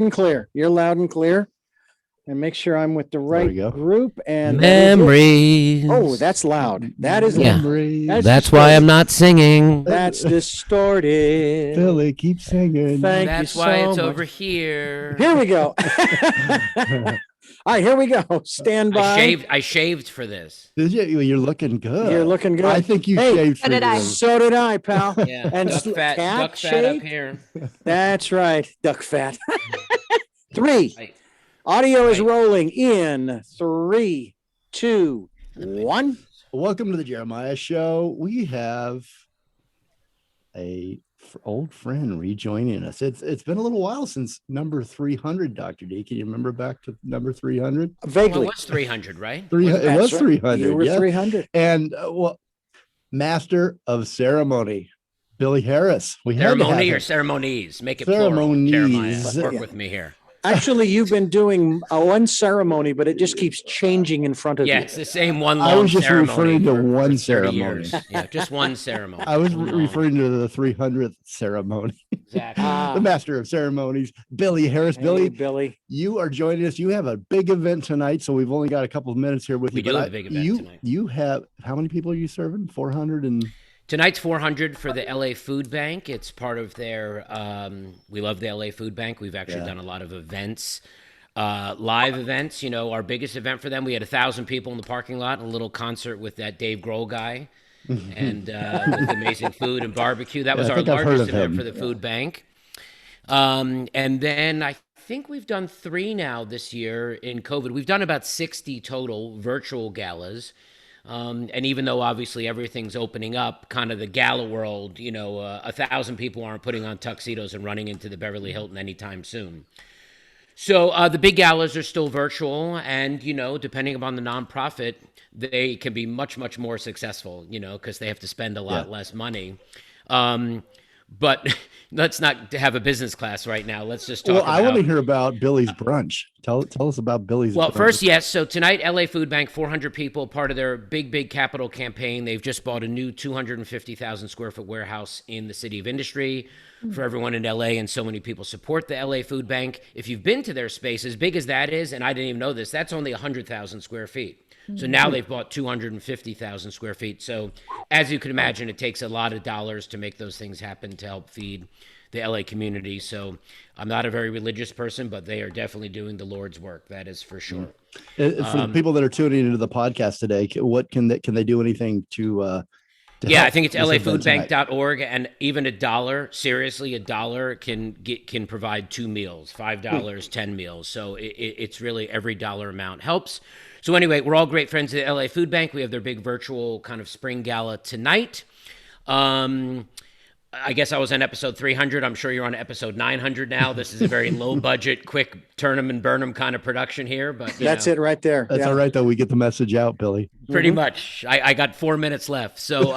and clear. You're loud and clear. And make sure I'm with the right group. And memories. Oh, that's loud. That is memories. That's why I'm not singing. That's distorted. Billy, keep singing. That's why it's over here. Here we go. All right, here we go. Stand by. I shaved for this. Did you? You're looking good. You're looking good. I think you shaved for this. So did I, pal. Yeah. And duck fat up here. That's right. Duck fat. 3. Audio is rolling in 3, 2, 1. Welcome to the Jeremiah Show. We have a old friend rejoining us. It's been a little while since number 300, Dr. D. Can you remember back to number 300? Vaguely. Well, it was 300, right? It was 300. You were 300. And master of ceremony, Billy Harris. Ceremony or ceremonies? Make it ceremonies. Plural. Jeremiah, work with me here. Actually, you've been doing one ceremony, but it just keeps changing in front of you. Yeah, it's the same one long I was just ceremony referring to for one 30 ceremony. years. Yeah, just one ceremony. I was referring to the 300th ceremony. Exactly. The master of ceremonies, Billy Harris. Hey, Billy, you are joining us. You have a big event tonight, so we've only got a couple of minutes here with you. We do have a big event tonight. You have, how many people are you serving? 400 and... Tonight's 400 for the LA Food Bank. It's part of their, we love the LA Food Bank. We've actually done a lot of events. Live events, our biggest event for them, we had 1,000 people in the parking lot, a little concert with that Dave Grohl guy, and with amazing food and barbecue. That was our largest event for the food bank. And then I think we've done 3 now this year in COVID. We've done about 60 total virtual galas. And even though obviously everything's opening up, kind of the gala world, 1,000 people aren't putting on tuxedos and running into the Beverly Hilton anytime soon. So the big galas are still virtual, and, depending upon the nonprofit, they can be much, much more successful, because they have to spend a lot less money. But let's not have a business class right now. Let's just talk I want to hear about Billy's brunch. Tell us about Billy's brunch. First, yes. So tonight, LA Food Bank, 400 people, part of their big capital campaign. They've just bought a new 250,000 square foot warehouse in the City of Industry for everyone in LA, and so many people support the LA Food Bank. If you've been to their space, as big as that is, and I didn't even know this, that's only 100,000 square feet. So now they've bought 250,000 square feet. So as you can imagine, it takes a lot of dollars to make those things happen to help feed the LA community. So I'm not a very religious person, but they are definitely doing the Lord's work. That is for sure. For the people that are tuning into the podcast today, what can they do anything to I think it's lafoodbank.org, and even $1, can provide 2 meals, $5, 10 meals. So it's really every dollar amount helps. So anyway, we're all great friends of the LA Food Bank. We have their big virtual kind of spring gala tonight. I guess I was on episode 300. I'm sure you're on episode 900 now. This is a very low budget, quick turn 'em and burn 'em kind of production here. But that's it right there. That's all right, though. We get the message out, Billy. Pretty much. I got 4 minutes left. So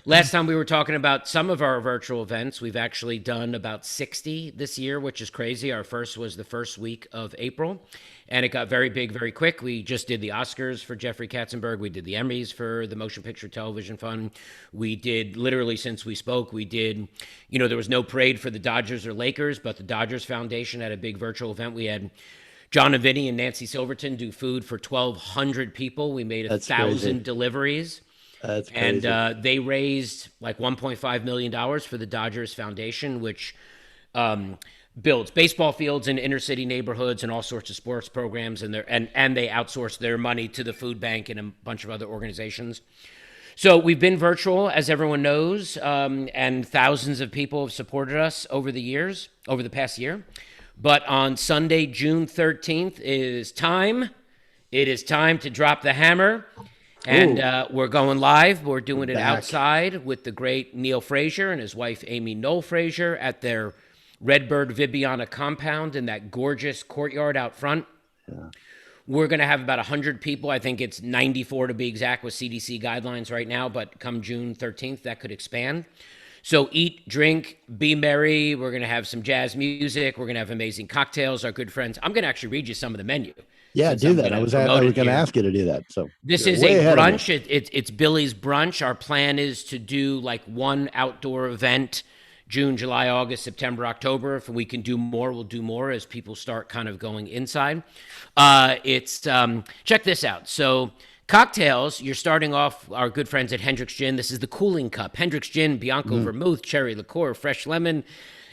last time we were talking about some of our virtual events. We've actually done about 60 this year, which is crazy. Our first was the first week of April. And it got very big, very quick. We just did the Oscars for Jeffrey Katzenberg. We did the Emmys for the Motion Picture Television Fund. We did, literally since we spoke, we did, there was no parade for the Dodgers or Lakers, but the Dodgers Foundation had a big virtual event. We had John and Vinny and Nancy Silverton do food for 1,200 people. We made 1,000 deliveries. That's crazy. And they raised like $1.5 million for the Dodgers Foundation, which builds baseball fields in inner city neighborhoods and all sorts of sports programs, and they outsource their money to the food bank and a bunch of other organizations. So we've been virtual, as everyone knows, and thousands of people have supported us over the past year. But on Sunday, June 13th, it is time to drop the hammer. And we're going live. We're doing it outside with the great Neal Fraser and his wife, Amy Noel Fraser, at their Redbird Vibiana compound in that gorgeous courtyard out front. Yeah. We're going to have about 100 people. I think it's 94 to be exact with CDC guidelines right now, but come June 13th, that could expand. So eat, drink, be merry. We're going to have some jazz music. We're going to have amazing cocktails, our good friends. I'm going to actually read you some of the menu. Yeah, do that. I was going to ask you to do that. So this is a brunch. It's Billy's brunch. Our plan is to do like one outdoor event, June, July, August, September, October. If we can do more, we'll do more as people start kind of going inside. Check this out. So cocktails, you're starting off our good friends at Hendrick's Gin. This is the cooling cup. Hendrick's Gin, Bianco Vermouth, Cherry Liqueur, Fresh Lemon,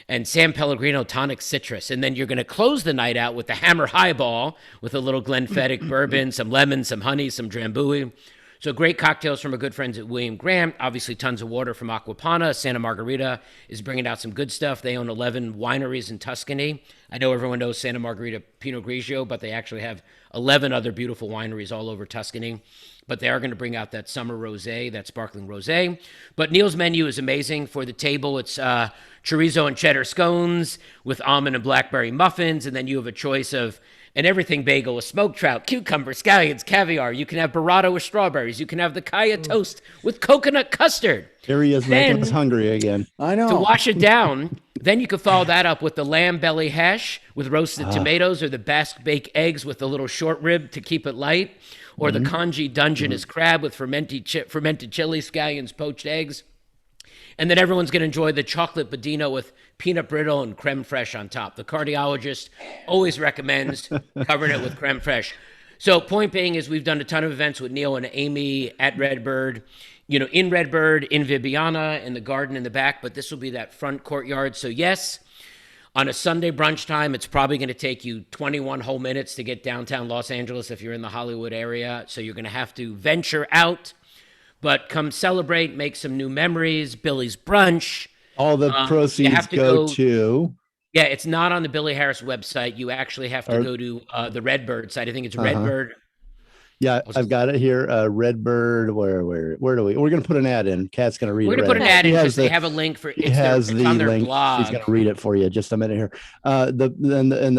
and San Pellegrino Tonic Citrus. And then you're going to close the night out with the Hammer Highball with a little Glenfiddich bourbon, some lemon, some honey, some Drambuie. So great cocktails from our good friends at William Grant. Obviously, tons of water from Aquapana. Santa Margherita is bringing out some good stuff. They own 11 wineries in Tuscany. I know everyone knows Santa Margherita Pinot Grigio, but they actually have 11 other beautiful wineries all over Tuscany. But they are going to bring out that summer rosé, that sparkling rosé. But Neal's menu is amazing. For the table, it's chorizo and cheddar scones with almond and blackberry muffins. And then you have a choice of an everything bagel with smoked trout, cucumber, scallions, caviar. You can have burrata with strawberries. You can have the kaya toast with coconut custard. Here he is making us hungry again. I know. To wash it down, then you can follow that up with the lamb belly hash with roasted tomatoes, or the Basque baked eggs with a little short rib to keep it light, or the congee Dungeness crab with fermented chili, scallions, poached eggs. And then everyone's going to enjoy the chocolate budino with peanut brittle and creme fraiche on top. The cardiologist always recommends covering it with creme fraiche. So point being is we've done a ton of events with Neal and Amy at Redbird, in Redbird, in Vibiana, in the garden in the back, but this will be that front courtyard. So yes, on a Sunday brunch time, it's probably going to take you 21 whole minutes to get downtown Los Angeles if you're in the Hollywood area. So you're going to have to venture out. But come celebrate, make some new memories. Billy's Brunch. All the proceeds go to. Yeah, it's not on the Billy Harris website. You actually have to go to the Redbird site. I think it's Redbird. Yeah, I've got it here. Redbird. Where do we? We're going to put an ad in. Kat's going to read it. We're going to put an ad in because they have a link for. He has the link. Blog. She's going to read it for you. Just a minute here. The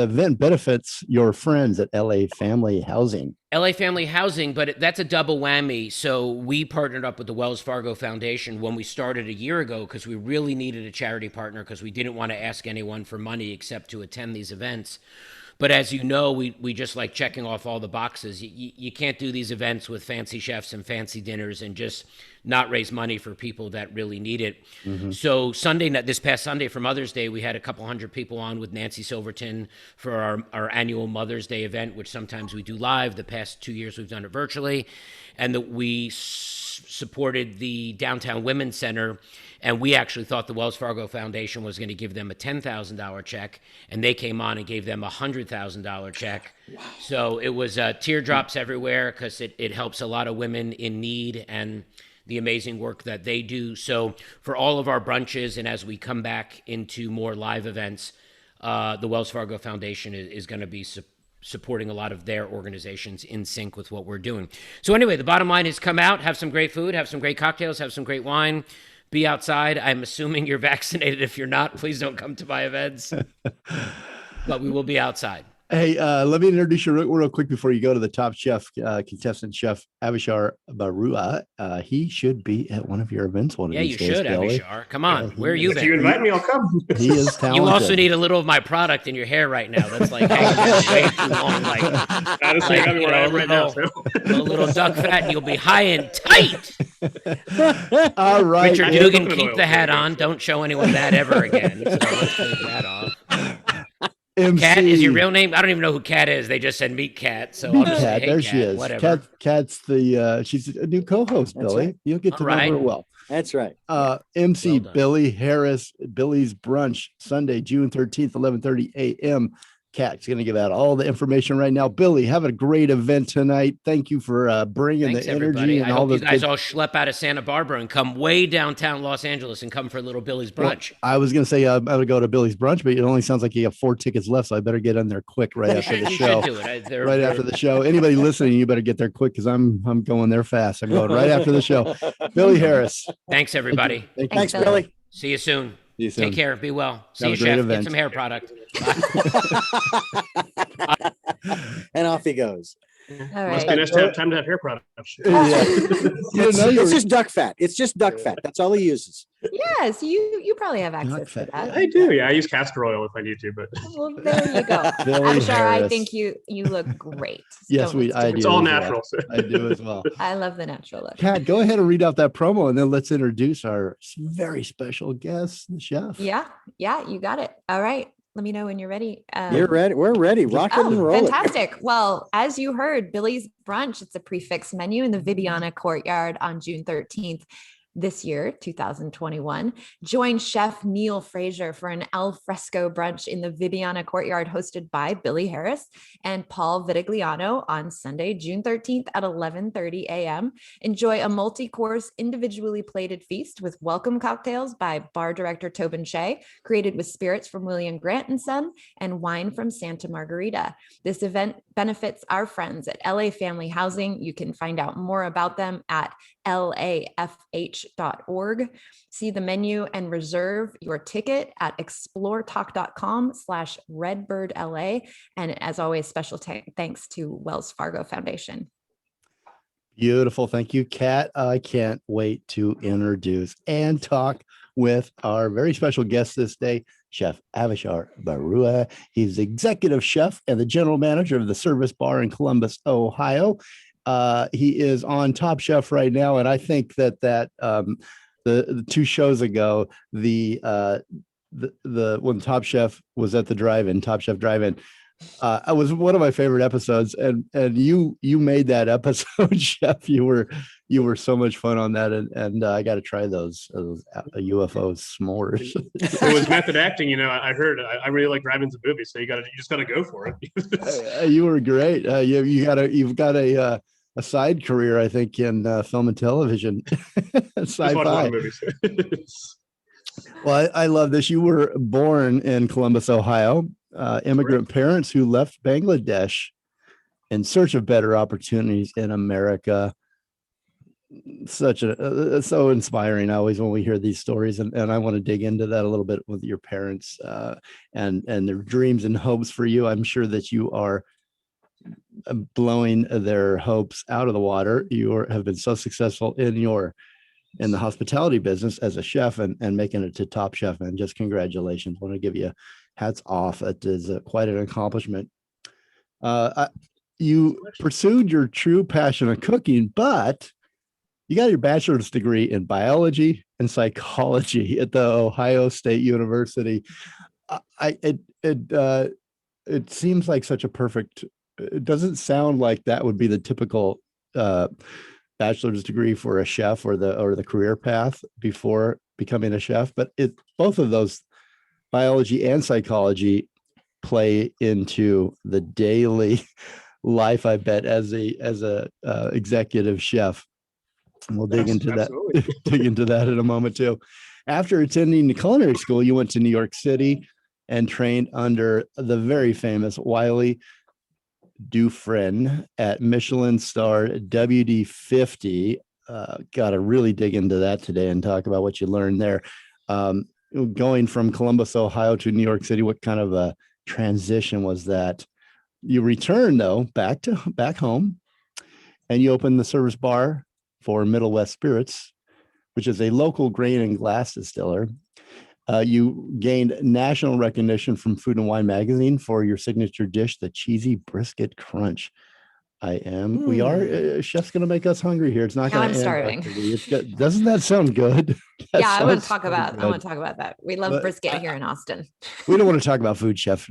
event benefits your friends at LA Family Housing. LA Family Housing, but that's a double whammy. So we partnered up with the Wells Fargo Foundation when we started a year ago because we really needed a charity partner because we didn't want to ask anyone for money except to attend these events. But as you know, we just like checking off all the boxes. You can't do these events with fancy chefs and fancy dinners and just not raise money for people that really need it. Mm-hmm. So this past Sunday for Mother's Day, we had a couple hundred people on with Nancy Silverton for our annual Mother's Day event, which sometimes we do live. The past 2 years we've done it virtually. And we supported the Downtown Women's Center. And we actually thought the Wells Fargo Foundation was going to give them a $10,000 check, and they came on and gave them a $100,000 check. Wow. So it was teardrops everywhere because it helps a lot of women in need and the amazing work that they do. So for all of our brunches and as we come back into more live events, the Wells Fargo Foundation is going to be supporting a lot of their organizations in sync with what we're doing. So anyway, the bottom line is come out, have some great food, have some great cocktails, have some great wine. Be outside. I'm assuming you're vaccinated. If you're not, please don't come to my events. But we will be outside. Hey, let me introduce you real quick before you go to the top chef, contestant chef Avishar Barua. He should be at one of your events one of these days. Yeah, you should, Billy. Avishar. Come on, where are you? If you invite me, I'll come. He is talented. You also need a little of my product in your hair right now. That's like hanging way too long. A little duck fat, and you'll be high and tight. All right, Richard Dugan, keep the hat on. Don't show anyone that ever again. So let's take that off. MC. Kat is your real name? I don't even know who Kat is. They just said meet Kat. So I'll just say, hey, there Kat, she is. Whatever. Kat's she's a new co-host, Billy. Right. You'll get to know her well. That's right. MC Billy Harris, Billy's Brunch, Sunday, June 13th, 11:30 a.m. Kat's going to give out all the information right now. Billy, have a great event tonight. Thank you for bringing the energy. Everybody. And I all hope you guys all schlep out of Santa Barbara and come way downtown Los Angeles and come for a little Billy's Brunch. Well, I was going to say I would go to Billy's Brunch, but it only sounds like you have 4 tickets left, so I better get in there quick right after the show. You should do it. Right after the show. Anybody listening, you better get there quick because I'm going there fast. I'm going right after the show. Billy Harris. Thanks, everybody. Thank you. Thanks, Billy. See you soon. See you soon. Take care. Be well. See Have you, a great chef. event. Get some hair product. And off he goes. All Must right. be nice to have time to have hair products. Yeah. It's just duck fat. It's just duck fat. That's all he uses. Yes, you probably have access to fat. that. I do. Yeah, I use castor oil if I need to, but Well, there you go. Billy Avishar, I Harris. think you look great. Yes, Don't look I stupid. do. it's all as well. natural. So. I do as well. I love the natural look. Kat, go ahead and read out that promo, and then let's introduce our very special guest, the chef. Yeah, you got it. All right. Let me know when you're ready. You're ready. We're ready. Rock it and roll it. Fantastic. Well, as you heard, Billy's Brunch, it's a Prix menu in the Vibiana Courtyard on June 13th. This year, 2021, join Chef Neal Fraser for an al fresco brunch in the Vibiana Courtyard hosted by Billy Harris and Paul Vitagliano on Sunday, June 13th at 11:30 a.m. Enjoy a multi-course, individually plated feast with welcome cocktails by Bar Director Tobin Shea, created with spirits from William Grant & Son and wine from Santa Margherita. This event benefits our friends at LA Family Housing. You can find out more about them at lafh.org. See the menu and reserve your ticket at exploretalk.com/redbirdla. And as always, special thanks to Wells Fargo Foundation. Beautiful. Thank you, Kat. I can't wait to introduce and talk with our very special guest this day, Chef Avishar Barua. He's the executive chef and the general manager of the Service Bar in Columbus, Ohio. He is on Top Chef right now, and I think that the 2 shows ago, the when Top Chef was at the drive-in, Top Chef drive-in, it was one of my favorite episodes, and you made that episode, Chef. You were so much fun on that, and I got to try those UFO s'mores. It was method acting, I heard. I really like drive-ins and movies, so you just got to go for it. You were great. You've got a side career, I think, in film and television. Sci-fi. Well, I love this. You were born in Columbus, Ohio. Immigrant parents who left Bangladesh in search of better opportunities in America. So inspiring always when we hear these stories, and I want to dig into that a little bit with your parents and their dreams and hopes for you. I'm sure that you are blowing their hopes out of the water. You have been so successful in the hospitality business as a chef and making it to Top Chef, and just congratulations. I want to give you hats off. It is quite an accomplishment. You pursued your true passion of cooking, but you got your bachelor's degree in biology and psychology at the Ohio State University. It seems like such a perfect. It doesn't sound like that would be the typical bachelor's degree for a chef or the career path before becoming a chef, but both of those, biology and psychology, play into the daily life, I bet, as a executive chef. And we'll dig into that in a moment too. After attending the culinary school, you went to New York City and trained under the very famous Wiley Dufresne at Michelin star WD50. Got to really dig into that today and talk about what you learned there. Going from Columbus, Ohio to New York City, what kind of a transition was that? You returned though back home, and you opened the Service Bar for Middle West Spirits, which is a local grain and glass distiller. You gained national recognition from Food and Wine magazine for your signature dish, the cheesy brisket crunch. We are, chef's going to make us hungry here. It's not going to end. I'm starving. Doesn't that sound good? I want to talk about that. We love brisket here in Austin. We don't want to talk about food, chef.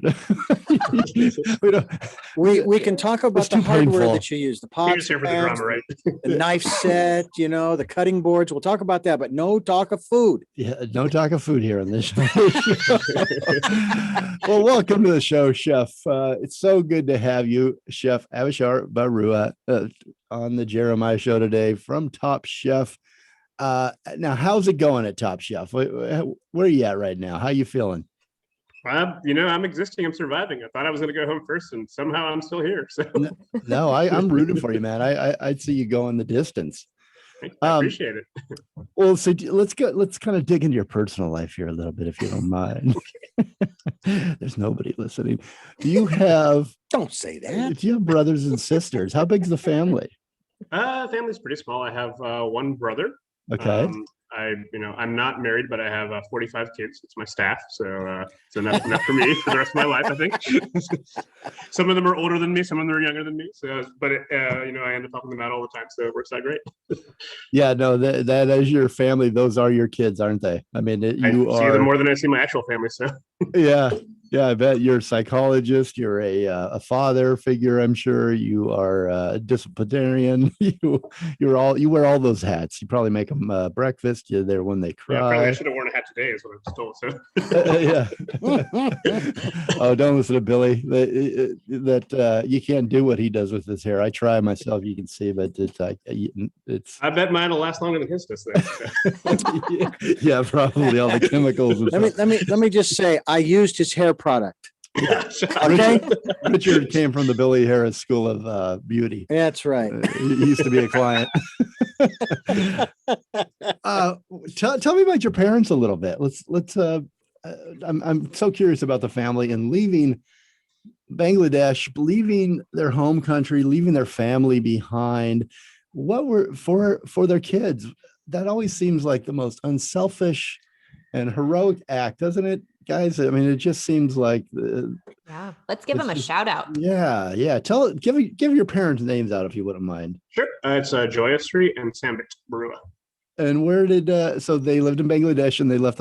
We can talk about the hardware that you use, the pots, here for the drama, right? the knife set, the cutting boards. We'll talk about that, but no talk of food. Yeah, no talk of food here on this show. Well, welcome to the show, Chef. It's so good to have you, Chef Avishar Barua, on the Jeremiah Show today from Top Chef. Now, how's it going at Top Chef? Where are you at right now? How you feeling? I'm existing. I'm surviving. I thought I was going to go home first, and somehow I'm still here. So No, I'm rooting for you, man. I'd see you going the distance. I appreciate it. Well, so let's kind of dig into your personal life here a little bit, if you don't mind. There's nobody listening. Do you have Don't say that. Do you have brothers and sisters? How big's the family? Family's pretty small. I have one brother. Okay. I'm not married, but I have 45 kids. It's my staff, so it's enough for me for the rest of my life, I think. Some of them are older than me, some of them are younger than me. So, but I end up helping them out all the time, so it works out great. Yeah, no, that is your family. Those are your kids, aren't they? I mean, I see them more than I see my actual family. So, yeah, I bet you're a psychologist. You're a father figure. I'm sure you are a disciplinarian. You wear all those hats. You probably make them breakfast. You're there when they cry. Yeah, probably I should have worn a hat today, is what I'm told. So, Oh, don't listen to Billy. That you can't do what he does with his hair. I try myself. You can see, but it's. I bet mine will last longer than his does. Yeah, probably all the chemicals. Let me just say, I used his hair product. Okay. Richard came from the Billy Harris School of Beauty. That's right. He used to be a client. Tell me about your parents a little bit. I'm so curious about the family and leaving Bangladesh, leaving their home country, leaving their family behind. What were for their kids? That always seems like the most unselfish and heroic act, doesn't it, guys? I mean, it just seems like let's give them a shout out. Yeah. Give your parents' names out if you wouldn't mind. Sure. It's Joyasri and Sambit Barua. And where did so they lived in Bangladesh and they left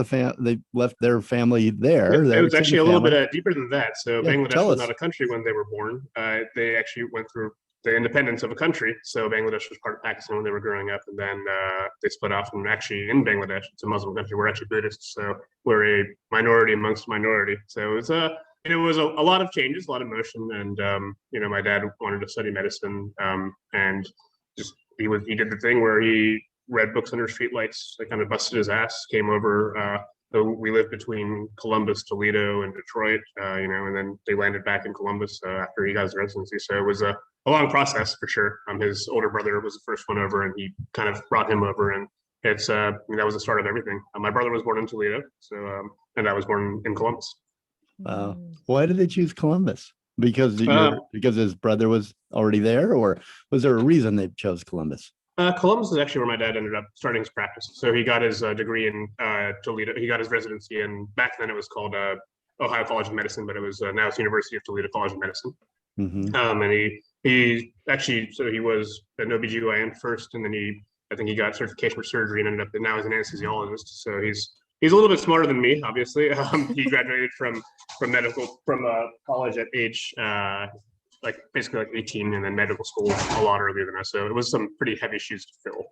their family there? It was actually a little bit deeper than that. So Yeah, Bangladesh tell was us. not a country when they were born. They actually went through the independence of a country. So Bangladesh was part of Pakistan when they were growing up, and then they split off. And actually, in Bangladesh, it's a Muslim country. We're actually Buddhists, so we're a minority amongst minority. So it's it was a lot of changes, a lot of motion, and my dad wanted to study medicine, and just he did the thing where he read books under streetlights. They kind of busted his ass. Came over. So we lived between Columbus, Toledo, and Detroit, and then they landed back in Columbus after he got his residency. So it was a long process for sure. His older brother was the first one over, and he kind of brought him over, and it's that was the start of everything. My brother was born in Toledo, so and I was born in Columbus. Wow. Why did they choose Columbus? Because his brother was already there, or was there a reason they chose Columbus? Columbus is actually where my dad ended up starting his practice. So he got his degree in Toledo. He got his residency, and back then it was called Ohio College of Medicine, but it was now it's University of Toledo College of Medicine. Mm-hmm. And he actually, so he was an OBGYN first, and then I think he got certification for surgery and ended up, and now he's an anesthesiologist. So he's a little bit smarter than me, obviously. He graduated from college at age basically 18, and then medical school a lot earlier than us. So it was some pretty heavy shoes to fill.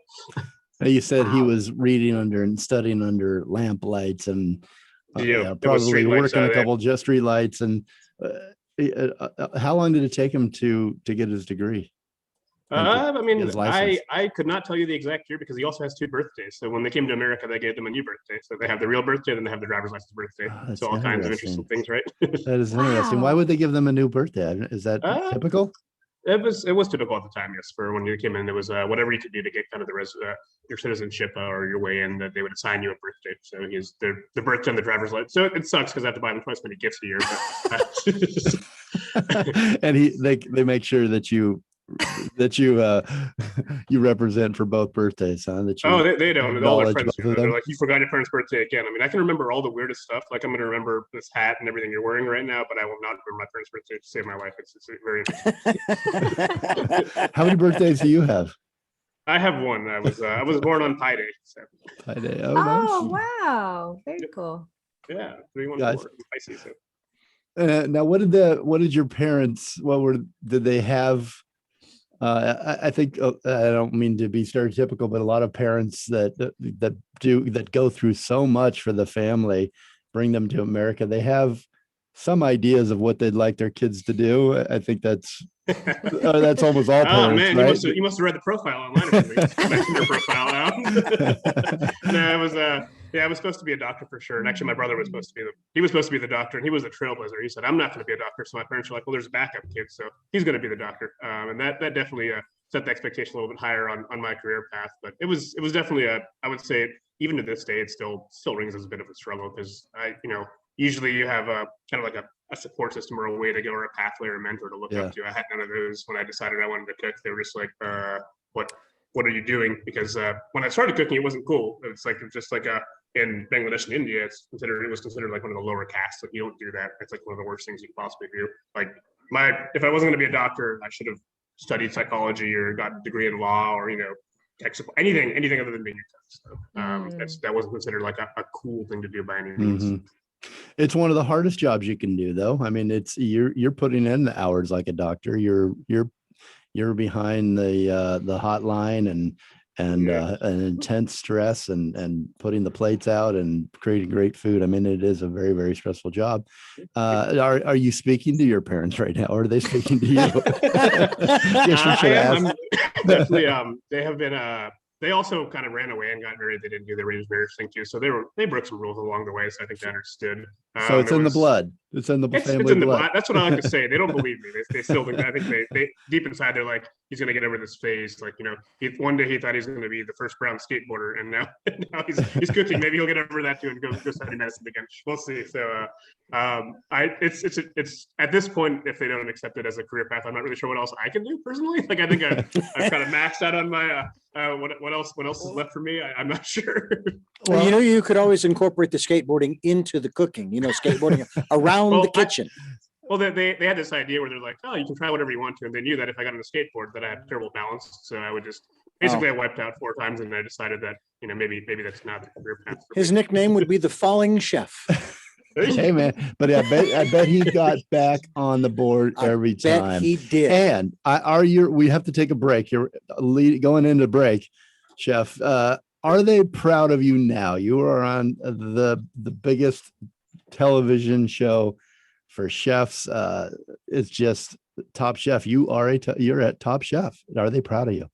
You said he was reading under and studying under lamp lights and probably working a couple just street lights. And how long did it take him to get his degree? I could not tell you the exact year because he also has 2 birthdays. So when they came to America, they gave them a new birthday. So they have the real birthday, then they have the driver's license birthday. So all kinds of interesting things, right? That is interesting. Why would they give them a new birthday? Is that typical? It was typical at the time, yes. For when you came in, it was whatever you could do to get kind of your citizenship or your way in, that they would assign you a birthday. So he's the birthday and the driver's license. So it sucks because I have to buy them twice many gifts a year. But, and they make sure that you represent for both birthdays, huh? They don't. All their friends do. They're like, you forgot your parents' birthday again. I mean, I can remember all the weirdest stuff. Like, I'm going to remember this hat and everything you're wearing right now, but I will not remember my parents' birthday to save my life. It's very interesting. How many birthdays do you have? I have one. I was born on Pi Day. So. Pi Day. Oh, nice. Wow. Very cool. Yeah. 314 Pisces. Now, what did your parents? Did they have? I think I don't mean to be stereotypical, but a lot of parents that go through so much for the family, bring them to America, they have some ideas of what they'd like their kids to do. I think that's almost all parents. Oh man, right? you must have read the profile online. Messenger profile now. No, I was supposed to be a doctor for sure. And actually, my brother was supposed to be the doctor, and he was a trailblazer. He said, "I'm not going to be a doctor." So my parents were like, "Well, there's a backup kid, so he's going to be the doctor." And that definitely set the expectation a little bit higher on my career path. But it was definitely I would say even to this day, it still rings as a bit of a struggle because usually you have a kind of like a support system or a way to go or a pathway or a mentor to look up to. I had none of those when I decided I wanted to cook. They were just like, what are you doing? Because when I started cooking, it wasn't cool. It's just like in Bangladesh and India, it was considered like one of the lower castes. Like you don't do that. It's like one of the worst things you could possibly do. Like if I wasn't going to be a doctor, I should have studied psychology or got a degree in law or tech support, anything other than being a cook. So that wasn't considered like a cool thing to do by any means. Mm-hmm. It's one of the hardest jobs you can do, though. I mean, you're putting in the hours like a doctor. You're behind the hotline and an intense stress and putting the plates out and creating great food. I mean, it is a very, very stressful job. Are you speaking to your parents right now, or are they speaking to you? I'm definitely. They have been. They also kind of ran away and got married. They didn't do the arranged marriage thing too, so they broke some rules along the way. So I think they understood. So it's in the blood. It's in the family it's in the blood. That's what I like to say. They don't believe me. They still think. I think they deep inside they're like, he's gonna get over this phase. Like one day he thought he was gonna be the first brown skateboarder, and now he's cooking. Maybe he'll get over that too and go study medicine again. We'll see. So it's at this point, if they don't accept it as a career path, I'm not really sure what else I can do personally. Like I think I've kind of maxed out on my what else is left for me. I'm not sure. Well, you could always incorporate the skateboarding into the cooking. Skateboarding around the kitchen. They had this idea where they're like, oh, you can try whatever you want to, and they knew that if I got on a skateboard that I had terrible balance, so I would just basically I wiped out 4 times, and I decided that maybe that's not the career path. His nickname would be the Falling Chef. Hey man, but I bet he got back on the board every time. Bet he did. And we have to take a break. You're going into break, Chef. Are they proud of you now? You are on the biggest television show for chefs. It's just Top Chef. You're at Top Chef. Are they proud of you?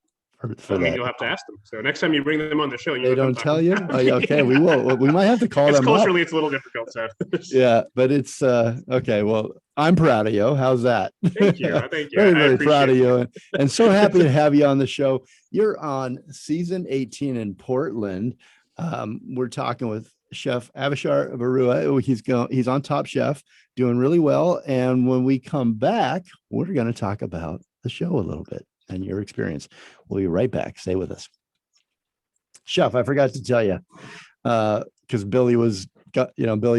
You'll have to ask them. So next time you bring them on the show, they don't tell you. Okay, we will. We might have to call them. Culturally, it's a little difficult. So yeah, but it's okay. Well, I'm proud of you. How's that? Thank you. Thank you. Very, very proud of you, and so happy to have you on the show. You're on season 18 in Portland. We're talking with Chef Avishar Barua. He's on Top Chef, doing really well. And when we come back, we're going to talk about the show a little bit and your experience. We'll be right back. Stay with us. Chef, I forgot to tell you, because Billy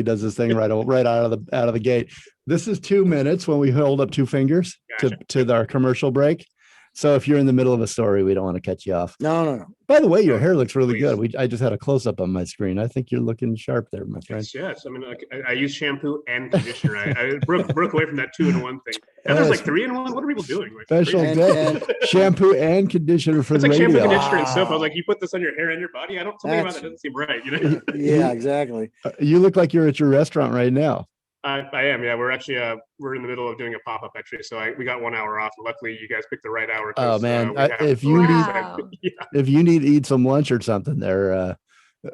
does this thing right out of the gate. This is 2 minutes when we hold up 2 fingers to our commercial break. So if you're in the middle of a story, we don't want to cut you off. No. By the way, your hair looks really good. I just had a close up on my screen. I think you're looking sharp there, my friend. Yes. I mean, I use shampoo and conditioner. I broke away from that 2-in-1 thing. And there's like 3-in-1. What are people doing? Special day. Shampoo and conditioner for the radio. Shampoo, conditioner, and soap. I was like, you put this on your hair and your body? Something about that doesn't seem right. Yeah, exactly. You look like you're at your restaurant right now. I am. Yeah, we're actually we're in the middle of doing a pop-up actually. So we got 1 hour off. Luckily, you guys picked the right hour. Oh man, if you need to eat some lunch or something there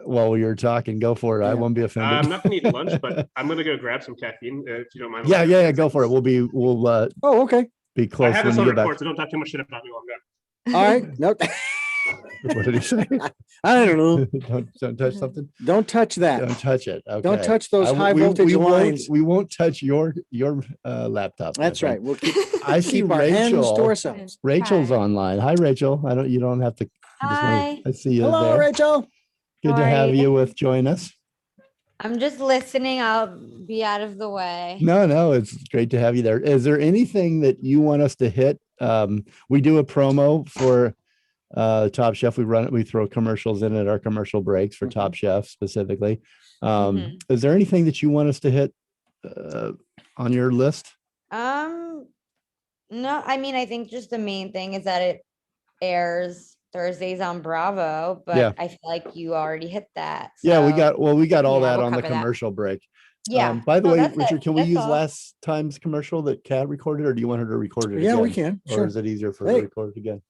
while you're talking, go for it. Yeah. I won't be offended. I'm not gonna eat lunch, but I'm gonna go grab some caffeine if you don't mind. Yeah, go for it. We'll okay. Be close. I have this on record, so don't talk too much shit about me while I'm done. All right. Nope. What did he say? I don't know. Don't touch something. Don't touch that. Don't touch it. Okay. Don't touch those high voltage lines. We won't touch your laptop. That's right. We'll keep. I see our hands to ourselves. Rachel's online. Hi, Rachel. You don't have to. Hi. I see you. Hello, there. Rachel. Good to have you join us. I'm just listening. I'll be out of the way. No, it's great to have you there. Is there anything that you want us to hit? We do a promo for Top Chef. We throw commercials in at our commercial breaks for Top Chef specifically. Is there anything that you want us to hit on your list? No, I mean, I think just the main thing is that it airs Thursdays on Bravo, but yeah. I feel like you already hit that. So. Yeah, we got all that on the commercial break. Yeah. By the way, Richard, can we use last time's commercial that Kat recorded, or do you want her to record it again? Yeah, we can. Or is it easier for her to record it again?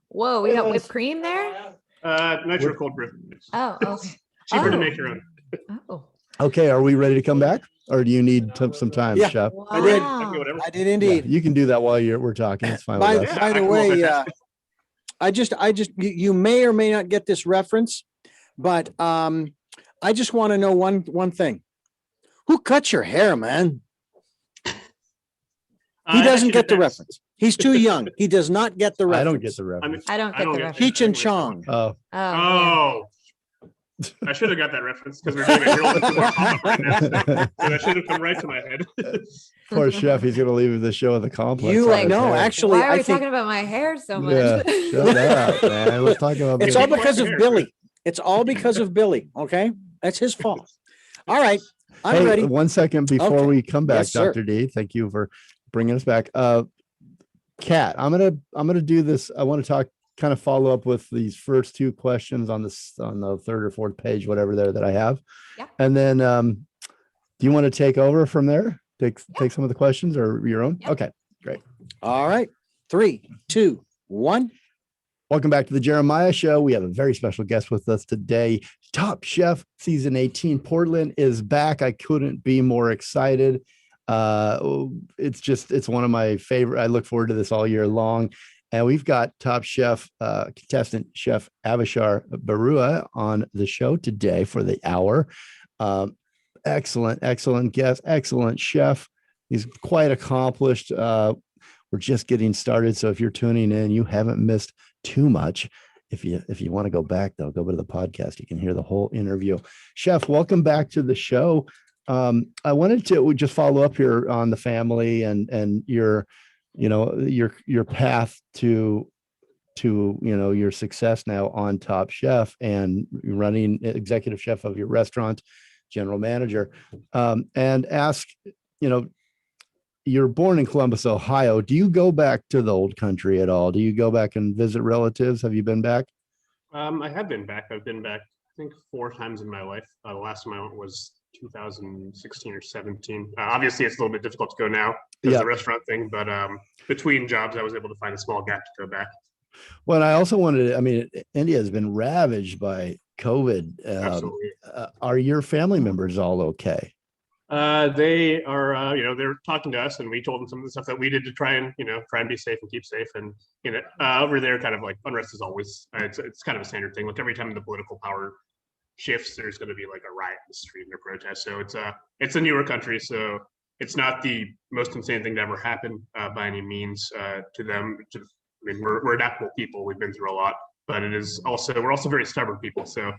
Whoa, we got whipped cream there? Nitro cold brew. Oh, okay. Cheaper to make your own. Oh. Okay, are we ready to come back? or do you need some time, Yeah. Chef? I did. Wow. Whatever. I did Yeah, indeed. you can do that while we're talking. It's fine By, with us. by the I can way, multitask. you may or may not get this reference, but I just want to know one thing. Who cut your hair, man? He It doesn't actually get the depends. reference. He's too young. He does not get the reference. I don't get the I mean, reference. I don't get the reference. Cheech and Chong. Oh, Oh, man. Oh, I should have got that reference because we're doing a Harold and Kumar pop-up right now. So that should have come right to my head. poor Chef. He's gonna leave the show with a complex. You on his no, hair. actually, Why are I we think talking about my hair so much? Yeah, shut up, man. Let's talk about. it's Billy. all because of Hair. Billy. It's all because of Billy. Okay, that's his fault. All right, I'm Hey, ready. 1 second before Okay. we come back, Yes, sir. Dr. D. Thank you for bringing us back. Kat, I'm gonna do this. I want to kind of follow up with these first two questions on the third or fourth page, whatever that I have. Yeah. And then, do you want to take over from there? Take some of the questions or your own? Yeah. Okay, great. All right, 3, 2, 1. Welcome back to the Jeremiah Show. We have a very special guest with us today. Top Chef Season 18. Portland is back. I couldn't be more excited. It's one of my favorite. I look forward to this all year long. And we've got Top Chef contestant Chef Avishar Barua on the show today for the hour. Excellent guest, excellent chef. He's quite accomplished. We're just getting started. So if you're tuning in, you haven't missed too much. If you want to go back, though, go to the podcast. You can hear the whole interview. Chef, welcome back to the show. I wanted to just follow up here on the family and your path to your success now on Top Chef and running executive chef of your restaurant, general manager, and ask, you're born in Columbus, Ohio. Do you go back to the old country at all? Do you go back and visit relatives? Have you been back? I have been back. I've been back, I think, 4 times in my life. The last time I went was 2016 or 17. Obviously, it's a little bit difficult to go now because of the restaurant thing, but between jobs, I was able to find a small gap to go back. Well, I also India has been ravaged by COVID. Absolutely. Are your family members all okay? They are, they're talking to us, and we told them some of the stuff that we did to try and be safe and keep safe. And over there, kind of like unrest is always it's kind of a standard thing. Like every time the political power shifts, there's going to be like a riot in the street and a protest. So it's a newer country, so it's not the most insane thing to ever happen by any means to them. We're adaptable people. We've been through a lot. But we're also very stubborn people. So,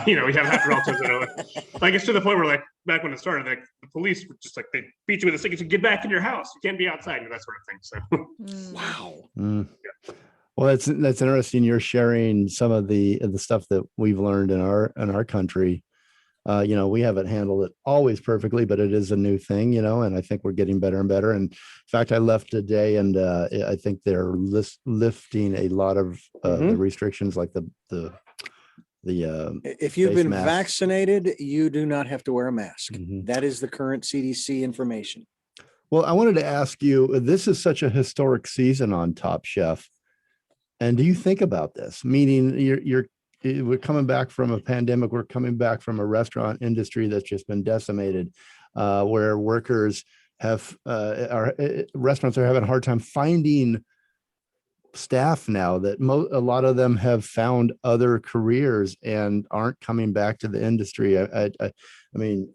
we have half relatives that are like, it's to the point where like back when it started, like the police were just like, they beat you with a stick and say, get back in your house. You can't be outside, that sort of thing. So, Wow. Yeah. Well, that's interesting. You're sharing some of the stuff that we've learned in our country. We haven't handled it always perfectly, but it is a new thing, and I think we're getting better and better. And in fact, I left today and I think they're lifting a lot of the restrictions, like the if you've been vaccinated, you do not have to wear a mask. That is the current CDC information. Well, I wanted to ask you, this is such a historic season on Top Chef. And do you think about this? Meaning we're coming back from a pandemic. We're coming back from a restaurant industry that's just been decimated, where workers restaurants are having a hard time finding staff now. That a lot of them have found other careers and aren't coming back to the industry. I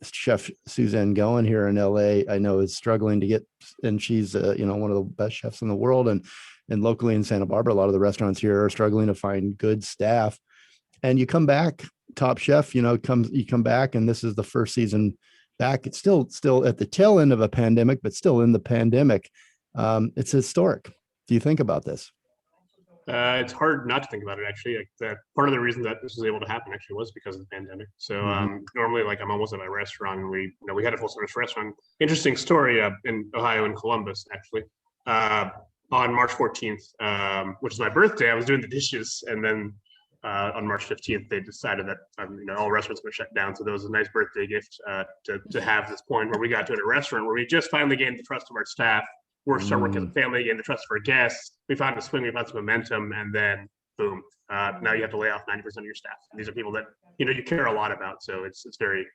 Chef Suzanne Goen here in LA, I know is struggling to get, and she's one of the best chefs in the world, and locally in Santa Barbara, a lot of the restaurants here are struggling to find good staff. And you come back, Top Chef, you come back, and this is the first season back. It's still at the tail end of a pandemic, but still in the pandemic. It's historic. Do you think about this? It's hard not to think about it, actually. Like that part of the reason that this was able to happen actually was because of the pandemic. So normally, like I'm almost at my restaurant, and we had a full service restaurant. Interesting story in Ohio and Columbus, actually. On March 14th, which is my birthday, I was doing the dishes, and then on March 15th, they decided that all restaurants were shut down. So there was a nice birthday gift to have this point where we got to a restaurant where we just finally gained the trust of our staff. We're starting working as a family, gained the trust of our guests. We found a swing, we found some momentum, and then boom, now you have to lay off 90% of your staff. And these are people that you care a lot about. So it's very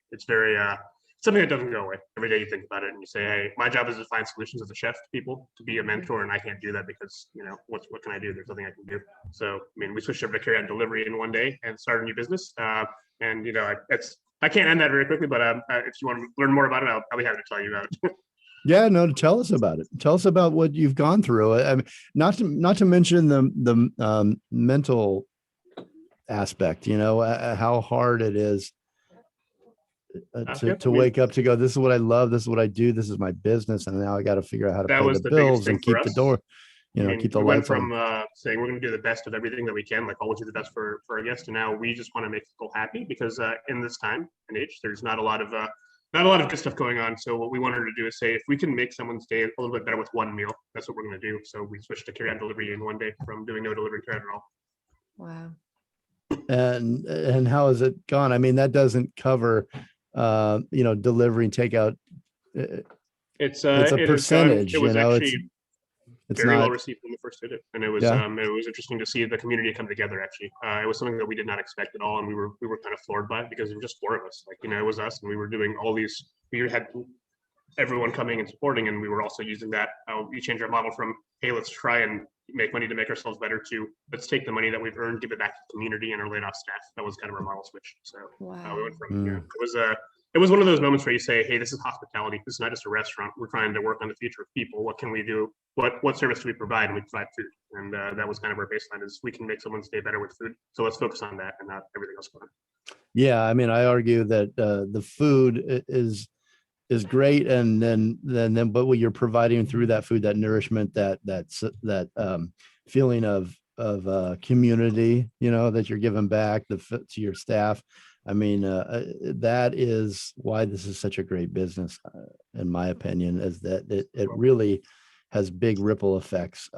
something that doesn't go away. Every day you think about it and you say, hey, my job is to find solutions as a chef to people, to be a mentor, and I can't do that because, what can I do? There's nothing I can do. So, we switched over to carry out delivery in one day and started a new business. I can't end that very quickly, but if you want to learn more about it, I'll be happy to tell you about it. Yeah, no, tell us about it. Tell us about what you've gone through. I mean, not to mention the mental aspect, how hard it is to wake up to go, this is what I love, this is what I do, this is my business, and now I got to figure out how to pay the bills and keep the door, keep the lights on. From saying we're going to do the best of everything that we can, like always do the best for our guests, and now we just want to make people happy because in this time and age, there's not a lot of good stuff going on. So what we wanted to do is say, if we can make someone's day a little bit better with one meal, that's what we're going to do. So we switched to carry out delivery in one day from doing no delivery carry at all. Wow. And how has it gone? I mean, that doesn't cover delivery and takeout. It's a percentage, it's very well received when we first did it, and it was interesting to see the community come together. Actually, it was something that we did not expect at all, and we were kind of floored by it because there were just four of us. It was us, and we were doing all these. We had everyone coming and supporting, and we were also using that. We changed our model from, hey, let's try and make money to make ourselves better, to let's take the money that we've earned, give it back to the community and our laid off staff. That was kind of our model switch. So we went from it was one of those moments where you say, hey, this is hospitality. This is not just a restaurant. We're trying to work on the future of people. What can we do? What service do we provide? And we provide food. And that was kind of our baseline, is we can make someone's day better with food. So let's focus on that and not everything else going on. Yeah, I mean, I argue that the food is great, and then but what you're providing through that food, that nourishment, that feeling of community, that you're giving back to your staff. I mean, that is why this is such a great business, in my opinion, is that it really has big ripple effects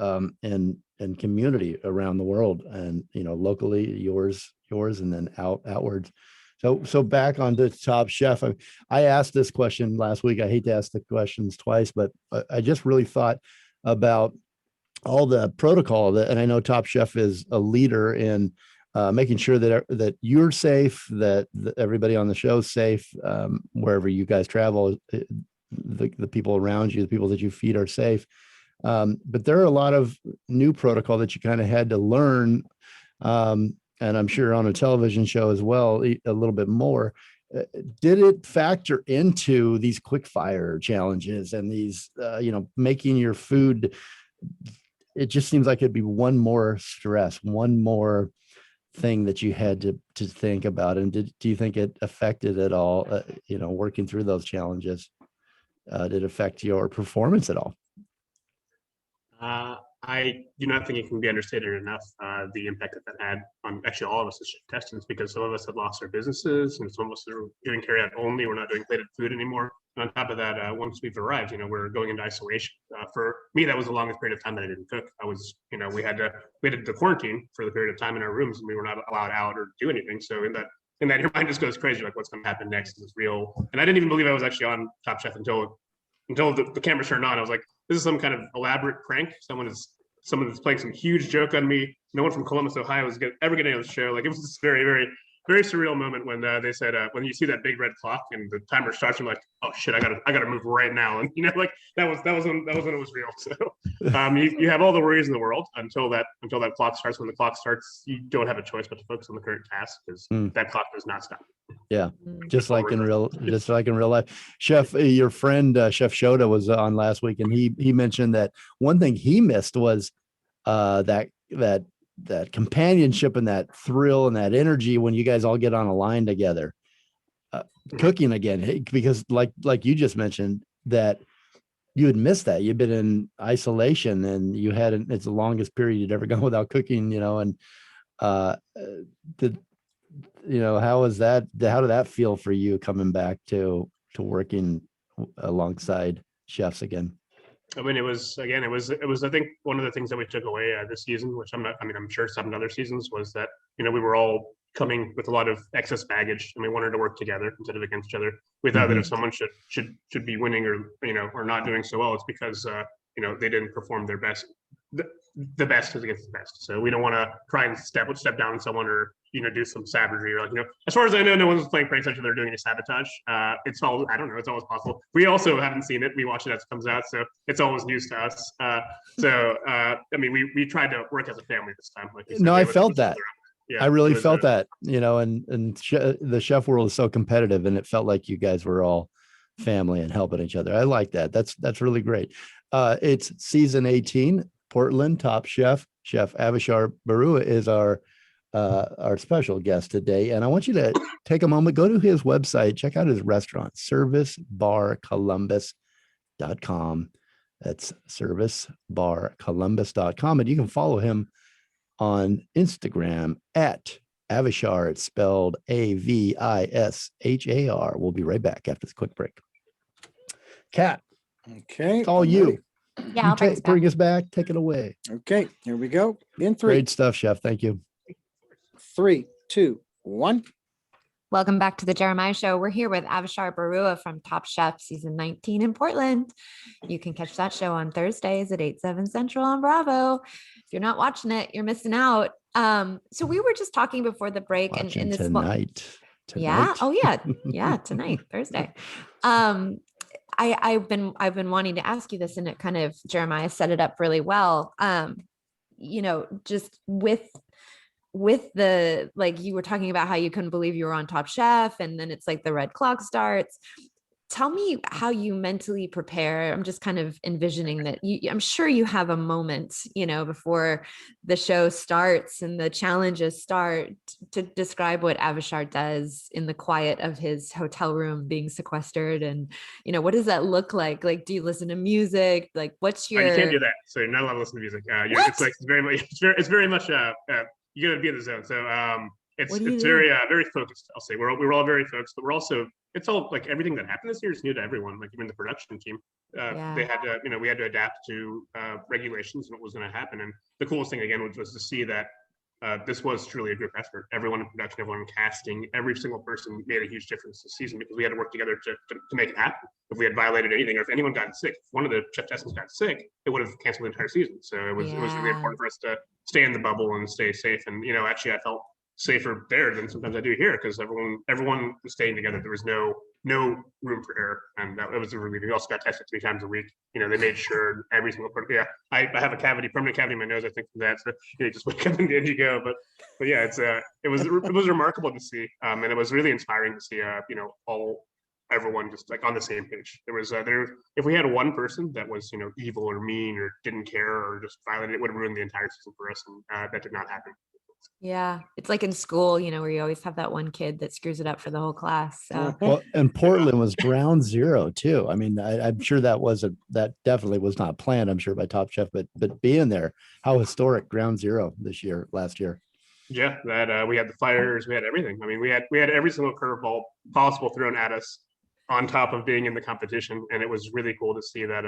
in community around the world, and locally, yours, and then outwards. So back on to Top Chef. I asked this question last week. I hate to ask the questions twice, but I just really thought about all the protocol and I know Top Chef is a leader in making sure that you're safe, that everybody on the show is safe, wherever you guys travel, the people around you, the people that you feed are safe. But there are a lot of new protocol that you kind of had to learn. And I'm sure on a television show as well, a little bit more. Did it factor into these quick fire challenges and these, making your food? It just seems like it'd be one more stress, one more thing that you had to think about. And do you think it affected at all, working through those challenges? Did it affect your performance at all? I do not think it can be understated enough, the impact that had on actually all of us as contestants, because some of us had lost our businesses and some of us are doing carry out only. We're not doing plated food anymore. And on top of that, once we've arrived, we're going into isolation. For me, that was the longest period of time that I didn't cook. I was, we had to quarantine for the period of time in our rooms, and we were not allowed out or do anything. So in that your mind just goes crazy, like what's going to happen next? Is this real? And I didn't even believe I was actually on Top Chef until the cameras turned on. I was like, this is some kind of elaborate prank. Someone is playing some huge joke on me. No one from Columbus, Ohio is ever getting on the show. Like, it was this very, very, very surreal moment when they said, when you see that big red clock and the timer starts, you're like, oh shit, I gotta move right now. And that was when it was real. So you have all the worries in the world until that clock starts. When the clock starts, you don't have a choice but to focus on the current task, because that clock does not stop. Yeah, just like in real life. Chef, your friend Chef Shota was on last week, and he mentioned that one thing he missed was that companionship and that thrill and that energy when you guys all get on a line together, cooking again, because like you just mentioned, that you had missed that. You've been in isolation and it's the longest period you'd ever gone without cooking, and how is that? How did that feel for you coming back to working alongside chefs again? I mean, it was, I think one of the things that we took away this season, which I'm sure some other seasons, was that, we were all coming with a lot of excess baggage and we wanted to work together instead of against each other. We thought that if someone should be winning or not doing so well, it's because, they didn't perform their best. the best is against the best. So we don't want to try and step down on someone or, do some savagery or as far as I know, no one's playing pranks until they're doing any sabotage. It's all, I don't know. It's always possible. We also haven't seen it. We watch it as it comes out. So it's always news to us. We tried to work as a family this time. Like you said, No, I felt that. Yeah, I really felt that, and the chef world is so competitive, and it felt like you guys were all family and helping each other. I like that. That's really great. It's season 18, Portland top chef, Chef Avishar Barua is our special guest today. And I want you to take a moment, go to his website, check out his restaurant, servicebarcolumbus.com. That's servicebarcolumbus.com. And you can follow him on Instagram at Avishar. It's spelled Avishar. We'll be right back after this quick break. Kat, Okay. it's all you. Yeah, I'll Bring us back. Take it away. Okay, here we go. In three, Great stuff, Chef. Thank you. 3, 2, 1. Welcome back to the Jeremiah Show. We're here with Avishar Barua from Top Chef season 19 in Portland. You can catch that show on Thursdays at 8/7 Central on Bravo. If you're not watching it, you're missing out. So we were just talking before the break and in this tonight. Yeah. Oh yeah. Yeah. Tonight, Thursday. I've been wanting to ask you this, and it kind of, Jeremiah set it up really well. Just with the, like, you were talking about how you couldn't believe you were on Top Chef, and then it's like the red clock starts. Tell me how you mentally prepare. I'm just kind of envisioning that I'm sure you have a moment, before the show starts and the challenges start, to describe what Avishar does in the quiet of his hotel room being sequestered. And, what does that look like? Like, do you listen to music? Like, what's your... You can't do that. So you're not allowed to listen to music. It's very much you got to be in the zone. So it's very focused. I'll say we're all very focused, but we're also, it's all like everything that happened this year is new to everyone. Like even the production team, they had to, we had to adapt to regulations and what was going to happen. And the coolest thing again was to see that this was truly a group effort. Everyone in production, everyone in casting, every single person made a huge difference this season because we had to work together to make it happen. If we had violated anything, or if anyone got sick, if one of the chef testants got sick, it would have canceled the entire season. So it was really important for us to stay in the bubble and stay safe. And actually, I felt safer there than sometimes I do here because everyone was staying together. There was no room for error, and that was a relief. We also got tested 3 times a week. They made sure every single person. Yeah, I have a permanent cavity in my nose. I think from that. So just wake up and in you go. But yeah, it was remarkable to see, and it was really inspiring to see. Everyone just like on the same page. There was if we had one person that was evil or mean or didn't care or just violent, it would have ruined the entire season for us, and that did not happen. Yeah, it's like in school, where you always have that one kid that screws it up for the whole class. So. Well, and Portland was ground zero too. I mean, I'm sure that definitely was not planned, I'm sure, by Top Chef, but being there, how historic ground zero last year. Yeah, that we had the fires, we had everything. I mean, we had every single curveball possible thrown at us on top of being in the competition, and it was really cool to see that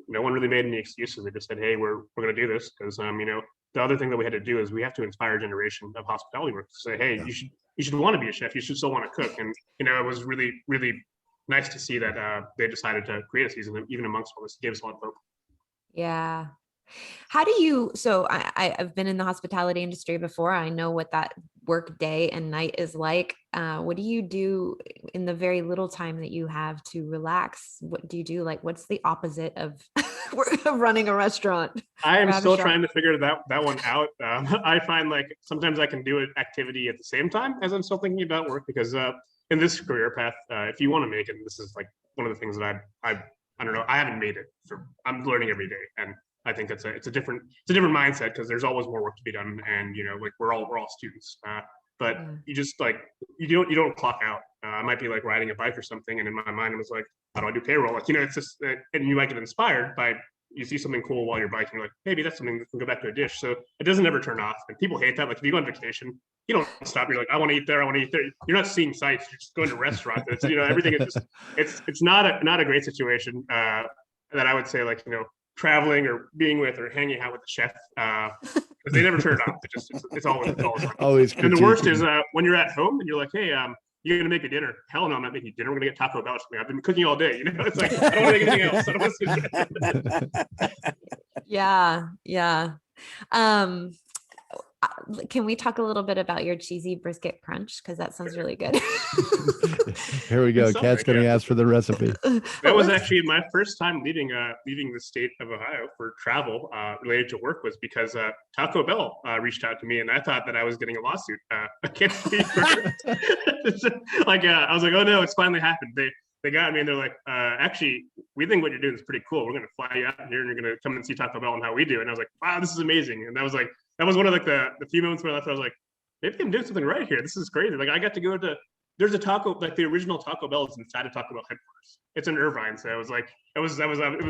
no one really made any excuses. They just said, "Hey, we're going to do this," because the other thing that we had to do is we have to inspire a generation of hospitality workers to say, "Hey, you should want to be a chef. You should still want to cook." And it was really, really nice to see that they decided to create a season even amongst all this. It gave us a lot of hope. Yeah. How do you, so I've been in the hospitality industry before. I know what that work day and night is like. What do you do in the very little time that you have to relax? What do you do? Like, what's the opposite of running a restaurant? I am still trying to figure that one out. I find like sometimes I can do an activity at the same time as I'm still thinking about work, because in this career path, if you want to make it, and this is like one of the things that I don't know, I haven't made it. I'm learning every day, and I think it's a different mindset, because there's always more work to be done, and like we're all students. But you just like you don't clock out. I might be like riding a bike or something, and in my mind I was like, how do I do payroll? Like it's just, and you might get inspired by, you see something cool while you're biking, you're like, maybe that's something that can go back to a dish. So it doesn't ever turn off, and people hate that. Like if you go on vacation, you don't stop. You're like, I want to eat there. I want to eat there. You're not seeing sights. You're just going to restaurants. It's everything is just it's not a great situation that I would say like traveling or being with or hanging out with the chef, because they never turn it off. It's always. And the worst is when you're at home and you're like, hey, you're gonna make a dinner. Hell no, I'm not making dinner. We're gonna get Taco Bell. I've been cooking all day. It's like I don't want to make anything else. I don't want to. Yeah. Can we talk a little bit about your cheesy brisket crunch? Because that sounds really good. Here we go. Something, Kat's going to yeah. ask for the recipe. That was actually my first time leaving the state of Ohio for travel related to work, was because Taco Bell reached out to me, and I thought that I was getting a lawsuit against me. I was like, oh no, it's finally happened. They got me, and they're like, actually, we think what you're doing is pretty cool. We're going to fly you out here, and you're going to come and see Taco Bell and how we do. And I was like, wow, this is amazing. And that was one of like the few moments where I left. I was like, maybe I'm doing something right here. This is crazy. Like, I got to go to, there's a taco, like the original Taco Bell is inside of Taco Bell headquarters. It's in Irvine. So it was like, it was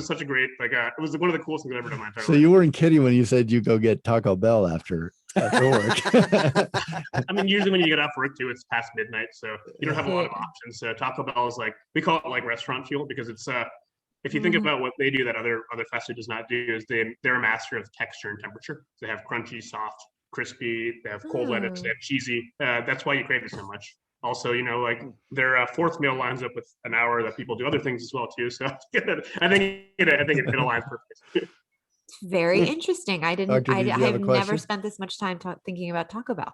such a great, like, it was one of the coolest things I've ever done in my entire So life. you weren't kidding when you said you go get Taco Bell after work. I mean, usually when you get off work too, it's past midnight, so you don't have a lot of options. So Taco Bell is like, we call it like restaurant fuel, because it's if you think about what they do that other fast food does not do, is they're a master of texture and temperature. They have crunchy, soft, crispy. They have cold lettuce. They have cheesy. That's why you crave it so much. Also, like their fourth meal lines up with an hour that people do other things as well too. So I think it aligns perfectly. Very interesing. I Dr. D, do you have a have never question? spent this much time thinking about Taco Bell.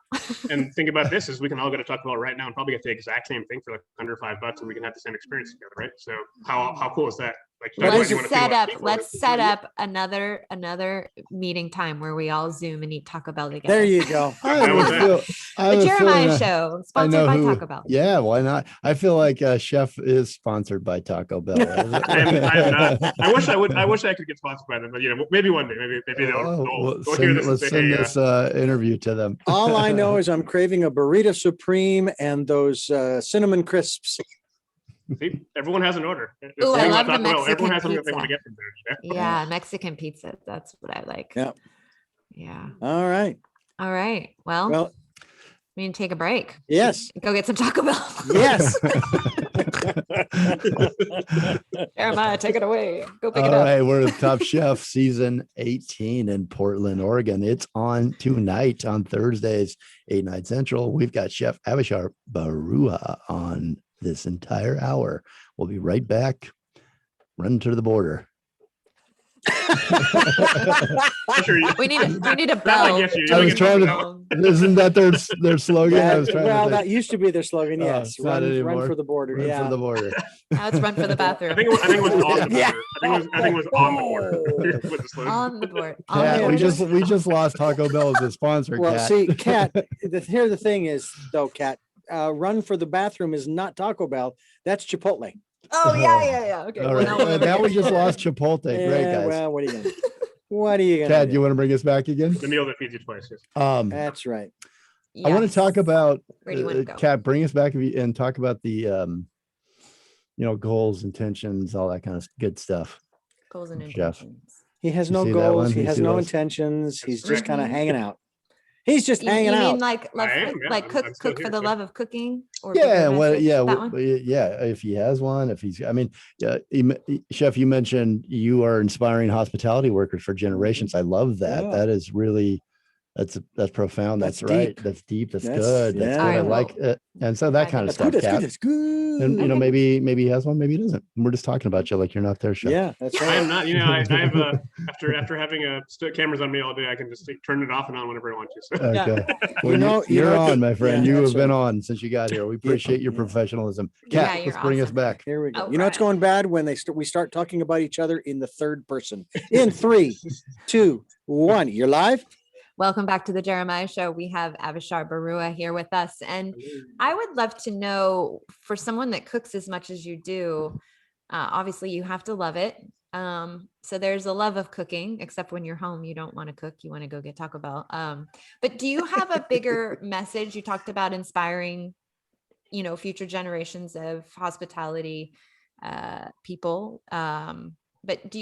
And think about this, is we can all go to Taco Bell right now and probably get the exact same thing for like under $5, and we can have the same experience together, right? So how cool is that? Like, Let's set up another meeting time where we all Zoom and eat Taco Bell together. There you go. The Jeremiah Show, sponsored by Taco Bell. Yeah, why not? I feel like Chef is sponsored by Taco Bell. I'm not. I wish I could get sponsored by them, but maybe one day, maybe they'll hear this. Let's send this interview to them. All I know is I'm craving a burrito supreme and those cinnamon crisps. See, everyone has an order. Ooh, I love the Mexican Everyone has something that they pizza. want to get from there. Yeah, Mexican pizza. That's what I like. Yeah. Yeah. All right. Well, we need to take a break. Yes. Go get some Taco Bell. Yes. Jeremiah, take it away. Go pick it All up. right, we're at Top Chef season 18 in Portland, Oregon. It's on tonight on Thursdays, 8/9 Central. We've got Chef Avishar Barua on this entire hour. We'll be right back. Run to the border. We need a bell. I was trying to. Isn't that their slogan? I was trying to that used to be their slogan. Yes, it's not run anymore. for the border. Run for the border. Now it's run for the bathroom. I think it was on the border. Yeah. I think it was on the border. Was the slogan. On the board. Kat, we just lost Taco Bell as a sponsor. Well, Kat. see, Kat, here the thing is, though, Kat, run for the bathroom is not Taco Bell. That's Chipotle. Oh, yeah. Okay. All right. Now we just lost Chipotle. Great, guys. Well, what are you gonna do? What are you gonna Kat, do? you want to bring us back again? The meal that feeds you twice. Yes. That's right. I want to talk about Where do you want to go? Kat, bring us back and talk about the goals, intentions, all that kind of good stuff. Goals and Chef. intentions. He has You no see that one? goals. He You has see no those? intentions. He's That's just right. kind of hanging out. He's just hanging you out. mean like I am, yeah. I'm cook still for here, the yeah. love of cooking? Or Yeah, bigger well, message? yeah, That one? if he has one, Chef, you mentioned you are inspiring hospitality workers for generations. I love that. Yeah. That is really, that's profound. That's That's right. deep. That's deep. That's That's- good. That's yeah. good. I All right, like it. And so that kind of That's stuff, good. That's Kat. good. That's good. And Okay. maybe he has one, maybe he doesn't. We're just talking about you like you're not there, Chef. Yeah, that's I right. am not. I have after having cameras on me all day, I can just turn it off and on whenever I want to. So. Okay. Well, You know- you're on, my friend. Yeah, you that's have been right. on since you got here. We appreciate your Yeah. professionalism. Yeah, Kat, you're let's bring us awesome. back. Here we go. All You know what's right. going bad when we start talking about each other in the third person. In 3, 2, 1. You're live. Welcome back to the Jeremiah Show. We have Avishar Barua here with us. And I would love to know, for someone that cooks as much as you do, obviously you have to love it. So there's a love of cooking, except when you're home, you don't want to cook. You want to go get Taco Bell. But do you have a bigger message? You talked about inspiring, future generations of hospitality people. But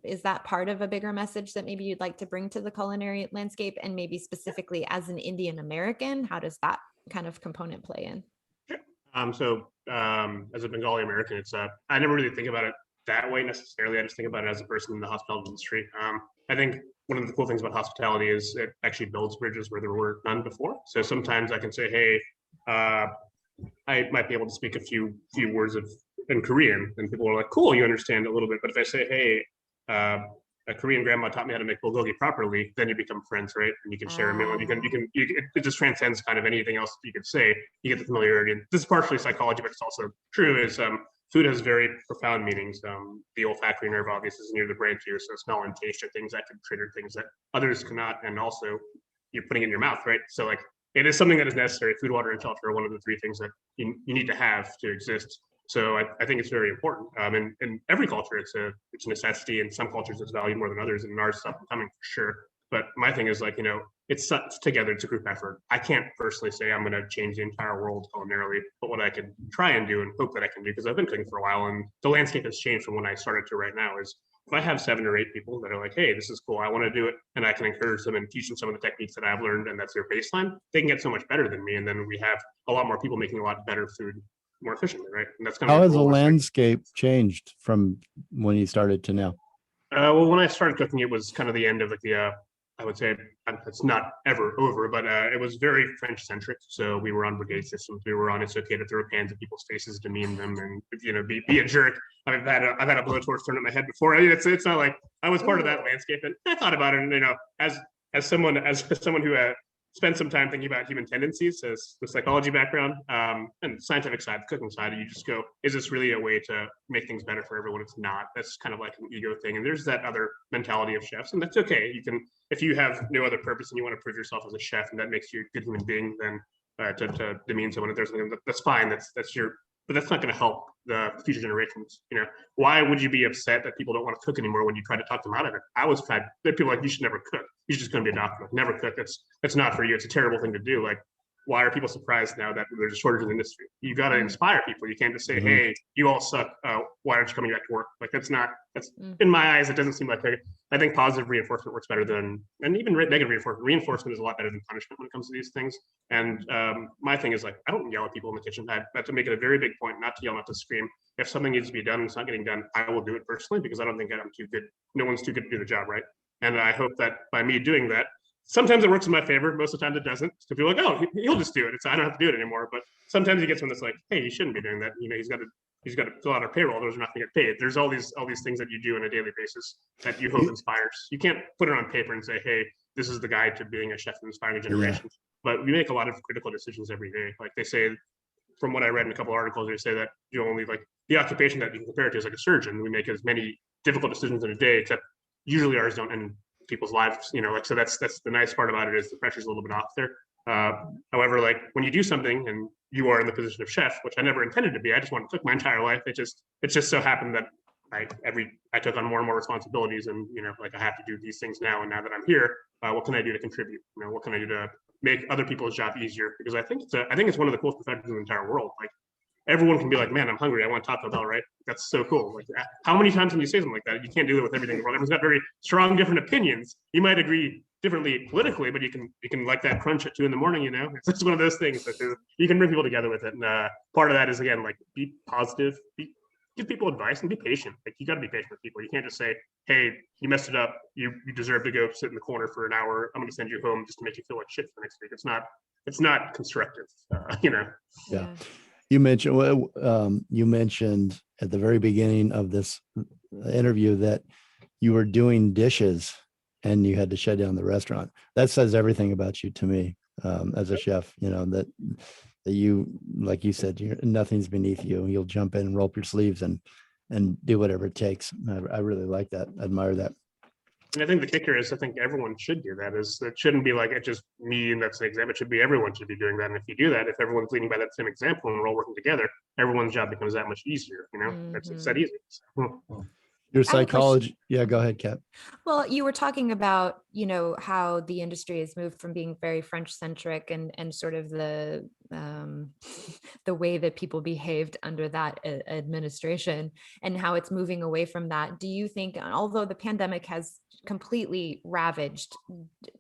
is that part of a bigger message that maybe you'd like to bring to the culinary landscape, and maybe specifically as an Indian American, how does that kind of component play in? So as a Bengali American, it's I never really think about it that way necessarily. I just think about it as a person in the hospitality industry. I think one of the cool things about hospitality is it actually builds bridges where there were none before. So sometimes I can say, hey, I might be able to speak a few words in Korean, and people are like, cool, you understand a little bit. But if I say, hey, a Korean grandma taught me how to make bulgogi properly, then you become friends, right? And you can share a meal, and it just transcends kind of anything else you could say. You get the familiarity. And this is partially psychology, but it's also true. Is food has very profound meanings. The olfactory nerve obviously is near the brain too, so smell and taste are things that can trigger things that others cannot, and also you're putting it in your mouth, right? So like it is something that is necessary. Food, water, and shelter are one of the three things that you need to have to exist. So I think it's very important. In every culture, it's a necessity. In some cultures, it's valued more than others, and in ours, it's up and coming for sure. But my thing is like, it's together. It's a group effort. I can't personally say I'm going to change the entire world culinarily, but what I can try and do and hope that I can do, because I've been cooking for a while, and the landscape has changed from when I started to right now, is if I have 7 or 8 people that are like, hey, this is cool, I want to do it, and I can encourage them and teach them some of the techniques that I've learned, and that's their baseline, they can get so much better than me. And then we have a lot more people making a lot better food more efficiently, right? And that's kind of how has the goal. landscape changed from when you started to now? Well, when I started cooking, it was kind of the end of like I would say it's not ever over, but it was very French centric. So we were on brigade systems. We were on it's okay to throw pans at people's faces, demean them, and be a jerk. I've had a blowtorch thrown at my head before. I mean, it's not like I was part of that landscape, and I thought about it. And as someone who spent some time thinking about human tendencies, as the psychology background and scientific side, the cooking side, you just go, is this really a way to make things better for everyone? It's not. That's kind of like an ego thing. And there's that other mentality of chefs, and that's okay. You can, if you have no other purpose and you want to prove yourself as a chef, and that makes you a good human being, then to demean someone, if there's something that's fine. That's your, but that's not going to help the future generations. Why would you be upset that people don't want to cook anymore when you try to talk them out of it? I was fed. There are people like, you should never cook. You're just going to be a doctor. Like, never cook. That's not for you. It's a terrible thing to do. Like, why are people surprised now that there's a shortage in the industry? You got to inspire people. You can't just say, hey, you all suck. Why aren't you coming back to work? Like, that's in my eyes, it doesn't seem like I think positive reinforcement works better than, and even negative reinforcement. Reinforcement is a lot better than punishment when it comes to these things. And my thing is like, I don't yell at people in the kitchen. I have to make it a very big point, not to yell, not to scream. If something needs to be done and it's not getting done, I will do it personally, because I don't think I'm too good. No one's too good to do the job, right? And I hope that by me doing that, sometimes it works in my favor. Most of the time it doesn't. So people are like, oh, he'll just do it. I don't have to do it anymore. But sometimes you get someone that's like, hey, you shouldn't be doing that. He's got to fill out our payroll. Those are not going to get paid. There's all these things that you do on a daily basis that you hope inspires. You can't put it on paper and say, hey, this is the guide to being a chef and inspiring a generation. Yeah. But we make a lot of critical decisions every day. Like they say, from what I read in a couple of articles, they say that you only like the occupation that you can compare it to is like a surgeon. We make as many difficult decisions in a day, except usually ours don't end people's lives. So that's the nice part about it, is the pressure's a little bit off there. However, like when you do something and you are in the position of chef, which I never intended to be, I just wanted to cook my entire life. It just so happened that I took on more and more responsibilities, and like I have to do these things now. And now that I'm here, what can I do to contribute? What can I do to make other people's job easier? Because I think it's one of the coolest professions in the entire world. Like everyone can be like, man, I'm hungry, I want Taco Bell, right? That's so cool. Like, how many times can you say something like that? You can't do that with everything in the world. Everyone's got very strong, different opinions. You might agree differently politically, but you can like that crunch at 2 a.m. It's just one of those things that you can bring people together with it. And part of that is, again, like, be positive, give people advice, and be patient. Like, you got to be patient with people. You can't just say, hey, you messed it up, you deserve to go sit in the corner for an hour, I'm going to send you home just to make you feel like shit for the next week. It's not constructive. Yeah. You mentioned at the very beginning of this interview that you were doing dishes and you had to shut down the restaurant. That says everything about you to me as a chef. That you, like you said, nothing's beneath you. You'll jump in and roll up your sleeves and do whatever it takes. I really like that. I admire that. And I think the kicker is, I think everyone should do that. It shouldn't be like it's just me and that's the example. It should be everyone should be doing that. And if you do that, if everyone's leading by that same example and we're all working together, everyone's job becomes that much easier. It's that easy. Your psychology. Yeah, go ahead, Kat. Well, you were talking about, how the industry has moved from being very French centric and sort of the way that people behaved under that administration, and how it's moving away from that. Do you think, although the pandemic has completely ravaged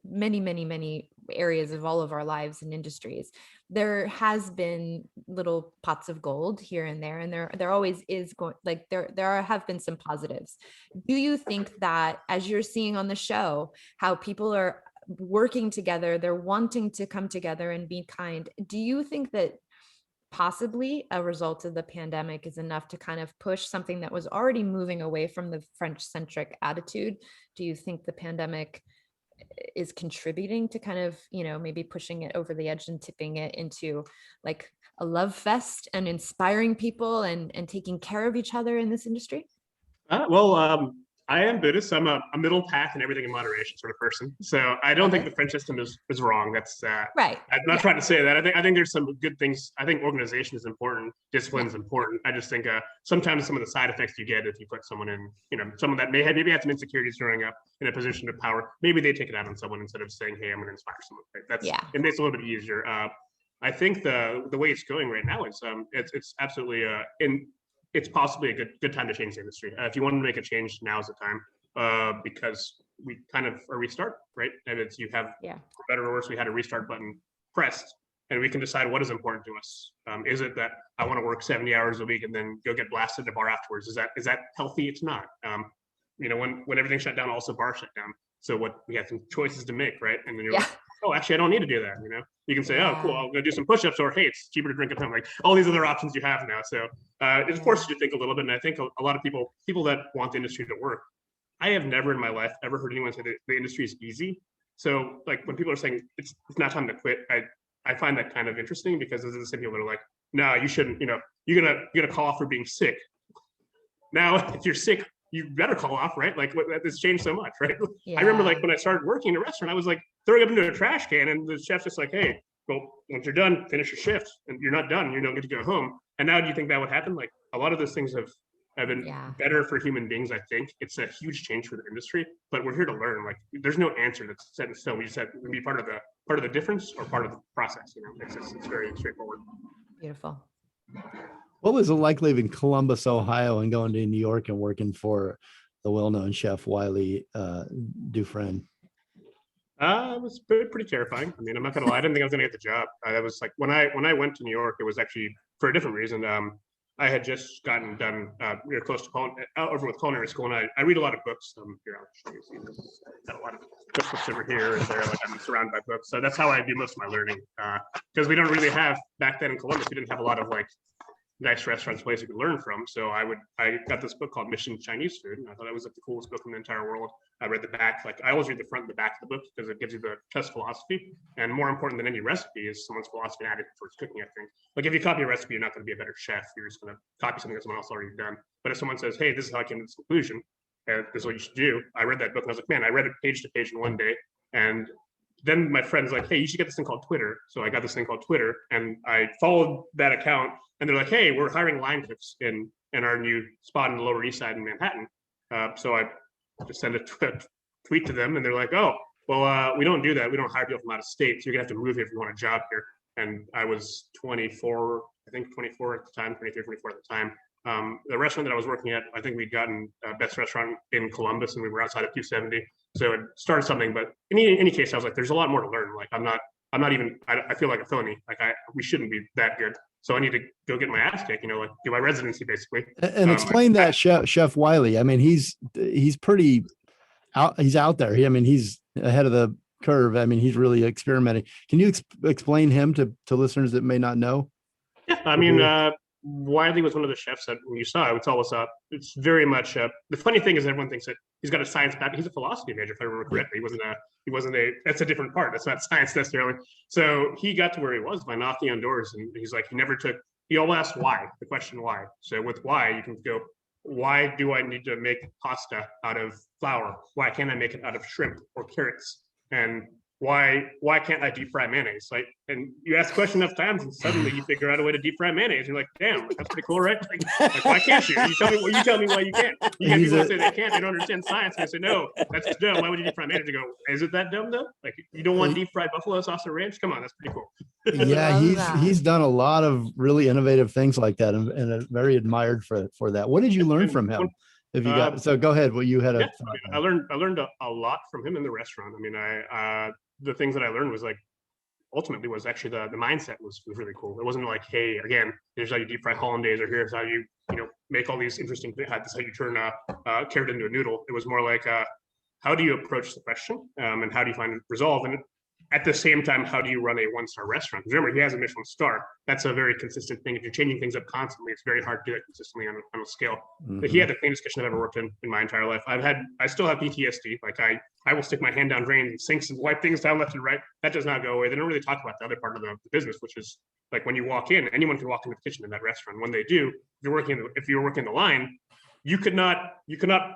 many, many, many areas of all of our lives and industries, there has been little pots of gold here and there, and there always is going, like there have been some positives. Do you think that, as you're seeing on the show, how people are working together, they're wanting to come together and be kind, do you think that possibly a result of the pandemic is enough to kind of push something that was already moving away from the French-centric attitude? Do you think the pandemic is contributing to kind of, maybe pushing it over the edge and tipping it into like a love fest and inspiring people and taking care of each other in this industry? I am Buddhist. So I'm a middle path and everything in moderation sort of person. So I don't think the French system is wrong. That's right. I'm not trying to say that. I think there's some good things. I think organization is important. Discipline is important. I just think sometimes some of the side effects you get if you put someone in, someone that maybe had some insecurities growing up in a position of power, maybe they take it out on someone instead of saying, "Hey, I'm going to inspire someone." Right? It makes it a little bit easier. I think the way it's going right now is it's absolutely it's possibly a good time to change the industry. If you want to make a change, now's the time, because we kind of a restart, right? And you have, for better or worse, we had a restart button pressed, and we can decide what is important to us. Is it that I want to work 70 hours a week and then go get blasted at a bar afterwards? Is that healthy? It's not. When everything shut down, also bar shut down. So we had some choices to make, right? And then you're like, oh, actually, I don't need to do that. You can say, oh, cool, I'll go do some push-ups, or hey, it's cheaper to drink at home. Like all these other options you have now. So it forces you to think a little bit. And I think a lot of people that want the industry to work, I have never in my life ever heard anyone say that the industry is easy. So like when people are saying it's not time to quit, I find that kind of interesting, because those are the same people that are like, no, you shouldn't, you're gonna call off for being sick. Now, if you're sick, you better call off, right? Like it's changed so much, right? I remember like when I started working in a restaurant, I was like throwing up into a trash can, and the chef's just like, hey, well, once you're done, finish your shift, and you're not done, you don't get to go home. And now do you think that would happen? Like a lot of those things have been better for human beings. I think it's a huge change for the industry, but we're here to learn. Like there's no answer that's set in stone. We just have to be part of the difference or part of the process. It's very straightforward. Beautiful. What was it like leaving Columbus, Ohio, and going to New York and working for the well-known chef Wiley Dufresne? It was pretty terrifying. I mean, I'm not gonna lie, I didn't think I was gonna get the job. I was like, when I went to New York, it was actually for a different reason. I had just gotten done close to over with culinary school, and I read a lot of books. Here, I'll show you. Got a lot of books over here and there. Like I'm surrounded by books, so that's how I do most of my learning. Because we don't really have back then in Columbus, we didn't have a lot of like nice restaurants, places you could learn from. So I got this book called Mission Chinese Food, and I thought it was like the coolest book in the entire world. I read the back, like I always read the front and the back of the book because it gives you the chef's philosophy. And more important than any recipe is someone's philosophy and attitude towards cooking, I think. Like if you copy a recipe, you're not going to be a better chef. You're just going to copy something that someone else already done. But if someone says, hey, this is how I came to this conclusion, and this is what you should do. I read that book and I was like, man, I read it page to page in one day. And then my friend's like, hey, you should get this thing called Twitter. So I got this thing called Twitter, and I followed that account, and they're like, hey, we're hiring line cooks in our new spot in the Lower East Side in Manhattan. So I just sent a tweet to them, and they're like, oh, well, we don't do that. We don't hire people from out of state. So you're gonna have to move here if you want a job here. And I was 24, I think 24 at the time, 23, 24 at the time. The restaurant that I was working at, I think we'd gotten best restaurant in Columbus, and we were outside of 270. So it started something, but in any case, I was like, there's a lot more to learn. Like I'm not even, I feel like a phony. Like we shouldn't be that good. So I need to go get my ass kicked, like do my residency basically. And explain that Chef Wiley. I mean, he's pretty out. He's out there. He's ahead of the curve. I mean, he's really experimenting. Can you explain him to listeners that may not know? Yeah, I mean, Wiley was one of the chefs that when you saw it's always it's very much the funny thing is everyone thinks that he's got a science background. He's a philosophy major, if I remember correctly. He wasn't that's a different part. That's not science necessarily. So he got to where he was by knocking on doors, and he's like, he always asked why, the question why. So with why, you can go, why do I need to make pasta out of flour? Why can't I make it out of shrimp or carrots? And why can't I deep fry mayonnaise? Like, and you ask the question enough times, and suddenly you figure out a way to deep fry mayonnaise. You're like, damn, that's pretty cool, right? Like why can't you? You tell me why you can't. You get people that say they can't, they don't understand science, and they say, no, that's just dumb. Why would you deep fry mayonnaise? You go, is it that dumb though? Like you don't want deep fried buffalo sauce or ranch? Come on, that's pretty cool. Yeah, he's done a lot of really innovative things like that, and very admired for that. What did you learn from him? If you got so go ahead. Well, you had I learned a lot from him in the restaurant. I mean, the things that I learned was like ultimately was actually the mindset was really cool. It wasn't like, hey, again, here's how you deep fry hollandaise, or here's how you make all these interesting things. This is how you turn carrot into a noodle. It was more like how do you approach the question, and how do you find resolve? And at the same time, how do you run a 1-star restaurant? Remember, he has a Michelin star. That's a very consistent thing. If you're changing things up constantly, it's very hard to do that consistently on a scale. But he had the cleanest kitchen I've ever worked in my entire life. I still have PTSD. Like I will stick my hand down drains and sinks and wipe things down left and right. That does not go away. They don't really talk about the other part of the business, which is like when you walk in, anyone can walk into the kitchen in that restaurant. When they do, if you're working the line, you could not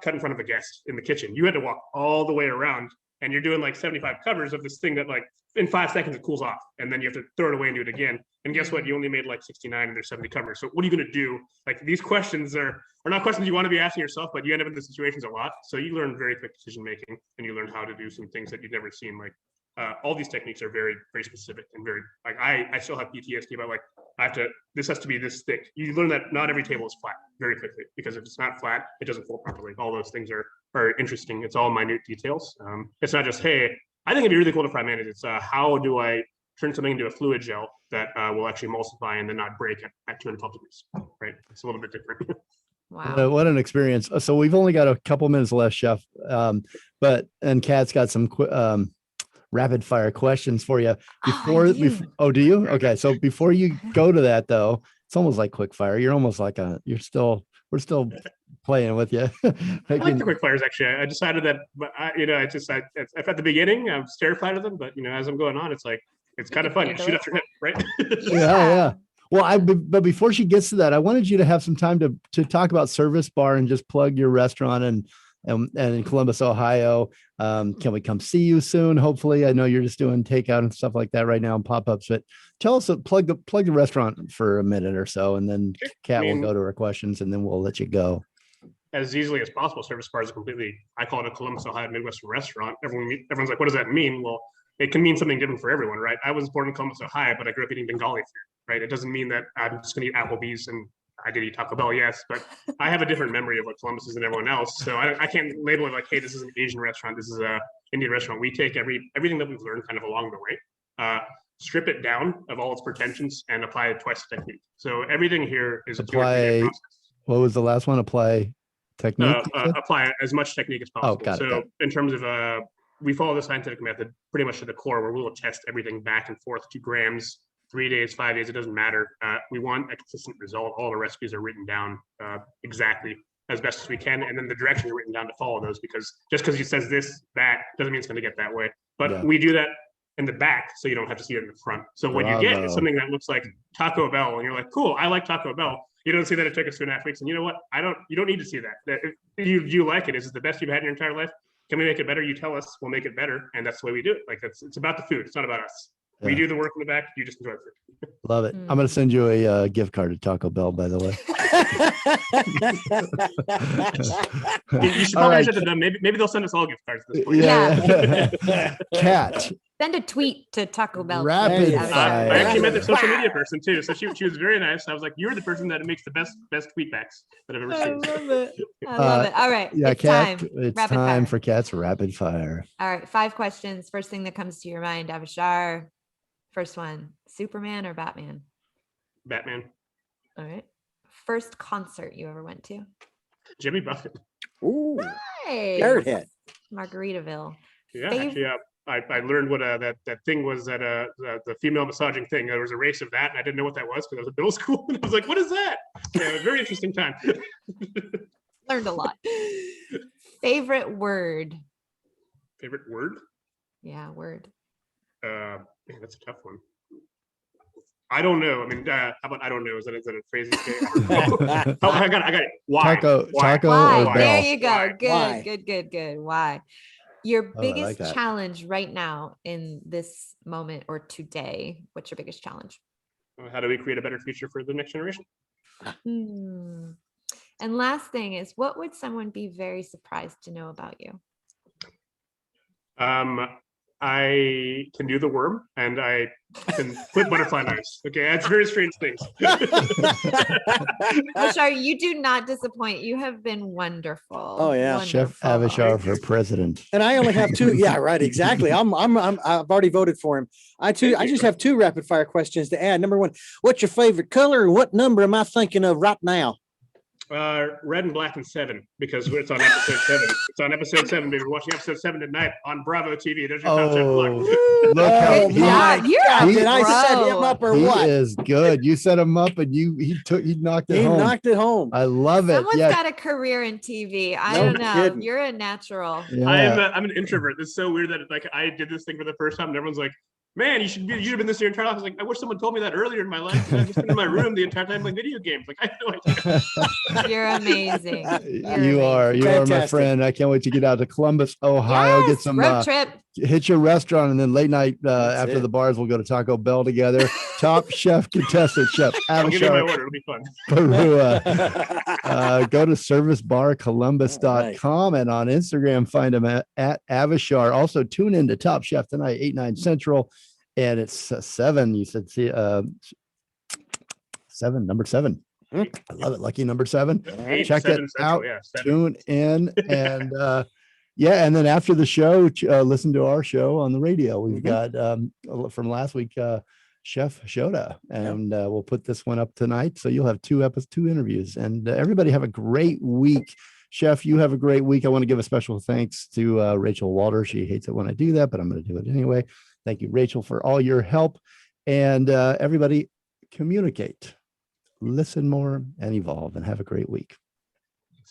cut in front of a guest in the kitchen. You had to walk all the way around, and you're doing like 75 covers of this thing that like in 5 seconds it cools off, and then you have to throw it away and do it again. And guess what? You only made like 69 and there's 70 covers. So what are you going to do? Like these questions are not questions you want to be asking yourself, but you end up in the situations a lot. So you learn very quick decision making, and you learn how to do some things that you've never seen. Like all these techniques are very, very specific and very like I still have PTSD about like this has to be this thick. You learn that not every table is flat very quickly, because if it's not flat, it doesn't fold properly. All those things are interesting. It's all minute details. It's not just, hey, I think it'd be really cool to fry mayonnaise. It's how do I turn something into a fluid gel that will actually emulsify and then not break at 212 degrees, right? It's a little bit different. Wow. What an experience. So we've only got a couple minutes left, Chef. And Kat's got some rapid fire questions for you before. Do you? Okay. So before you go to that though, it's almost like quick fire. You're almost like we're still playing with you. I like the quick fires. Actually, I decided that, but at the beginning, I was terrified of them, but as I'm going on, it's like, it's kind of fun. You shoot off your hip, right? Yeah. Well, but before she gets to that, I wanted you to have some time to talk about Service Bar and just plug your restaurant and in Columbus, Ohio. Can we come see you soon? Hopefully, I know you're just doing takeout and stuff like that right now and pop-ups, but tell us, plug the restaurant for a minute or so, and then Kat will go to her questions, and then we'll let you go. As easily as possible. Service Bar is I call it a Columbus, Ohio Midwestern restaurant. Everyone's like, what does that mean? Well, it can mean something different for everyone, right? I was born in Columbus, Ohio, but I grew up eating Bengali food, right? It doesn't mean that I'm just going to eat Applebee's, and I did eat Taco Bell, yes, but I have a different memory of what Columbus is than everyone else. So I can't label it like, hey, this is an Asian restaurant, this is a Indian restaurant. We take everything that we've learned kind of along the way, strip it down of all its pretensions, and apply it twice the technique. So everything here is apply. What was the last one? Apply technique. Apply as much technique as possible. Got it. In terms of we follow the scientific method pretty much to the core, where we will test everything back and forth, 2 grams, 3 days, 5 days, it doesn't matter. We want a consistent result. All the recipes are written down exactly as best as we can, and then the directions are written down to follow those, because just because he says that doesn't mean it's going to get that way. But we do that in the back, so you don't have to see it in the front. So what you get is something that looks like Taco Bell, and you're like, cool, I like Taco Bell. You don't see that it took us 2.5 weeks, and you know what? You don't need to see that. If you like it, is it the best you've had in your entire life? Can we make it better? You tell us, we'll make it better, and that's the way we do it. Like it's about the food. It's not about us. Yeah. We do the work in the back. You just enjoy it. Love it. I'm going to send you a gift card to Taco Bell, by the way. You should probably reach out to them. Maybe they'll send us all gift cards at this point. Yeah. Kat. Send a tweet to Taco Bell. Rapid I actually met their social media person too, so she was very nice. I was like, "You're the person that makes the best tweetbacks that I've ever seen." I love it. I love it. All right, yeah, Kat, it's time for Kat's rapid fire. All right, 5 questions. First thing that comes to your mind, Avishar. First one: Superman or Batman? Batman. All right. First concert you ever went to? Jimmy Buffett. Ooh, nice. Carrot Head. Margaritaville. Yeah, actually, I learned what that thing was, that the female massaging thing. There was a race of that, and I didn't know what that was because I was in middle school, and I was like, "What is that?" Yeah, very interesting time. Learned a lot. Favorite word? Favorite word? Yeah, word. Man, that's a tough one. I don't know. I mean, how about I don't know? Is that a phrase? Oh, I got it. Why? Taco. Why? There you go. Why? Good. Why? Your biggest like challenge right now in this moment or today, what's your biggest challenge? How do we create a better future for the next generation? And last thing is, what would someone be very surprised to know about you? I can do the worm, and I can flip butterfly knives. Okay, that's very strange things. Avishar, you do not disappoint. You have been wonderful. Oh yeah, wonderful. Chef Avishar for president. And I only have 2. Yeah, right. Exactly. I've already voted for him. I just have 2 rapid fire questions to add. Number 1, what's your favorite color? And what number am I thinking of right now? Red and Black and 7 because it's on episode 7. It's on episode 7, baby. We're watching episode 7 tonight on Bravo TV. There's your top 7 Oh, block. look how Oh Good he, job. You're God, a did I set him pro. up or he what? is good. You set him up and he knocked it He home. knocked it home. I love it. Someone's Yeah. got a career in TV. I No don't know. kidding. You're a natural. Yeah. I'm an introvert. It's so weird that like I did this thing for the first time and everyone's like, man, you should have been this your entire life. I was like, I wish someone told me that earlier in my life. I've just been in my room the entire time playing video games. Like I have no idea. You're amazing. You are my Fantastic. friend. I can't wait to get out to Columbus, Ohio, Yes, get some road trip. hit your restaurant, and then late night after it. the bars, we'll go to Taco Bell together. Top chef contestant, Chef I'll give you my Avishar order. It'll be fun. Barua. Go to servicebarcolumbus.com and on Instagram, find him at Avishar. Also, tune in to Top Chef tonight, 8/9 Central, and it's 7. You said 7, number 7. I love it. Lucky number 7. 8, Check 7 it Central, out. Yeah, 7. Tune in and yeah, and then after the show, listen to our show on the radio. We've got from last week, Chef Shoda, and we'll put this one up tonight. So you'll have 2 interviews, and everybody have a great week. Chef, you have a great week. I want to give a special thanks to Rachel Walter. She hates it when I do that, but I'm going to do it anyway. Thank you, Rachel, for all your help. And everybody, communicate, listen more, and evolve, and have a great week.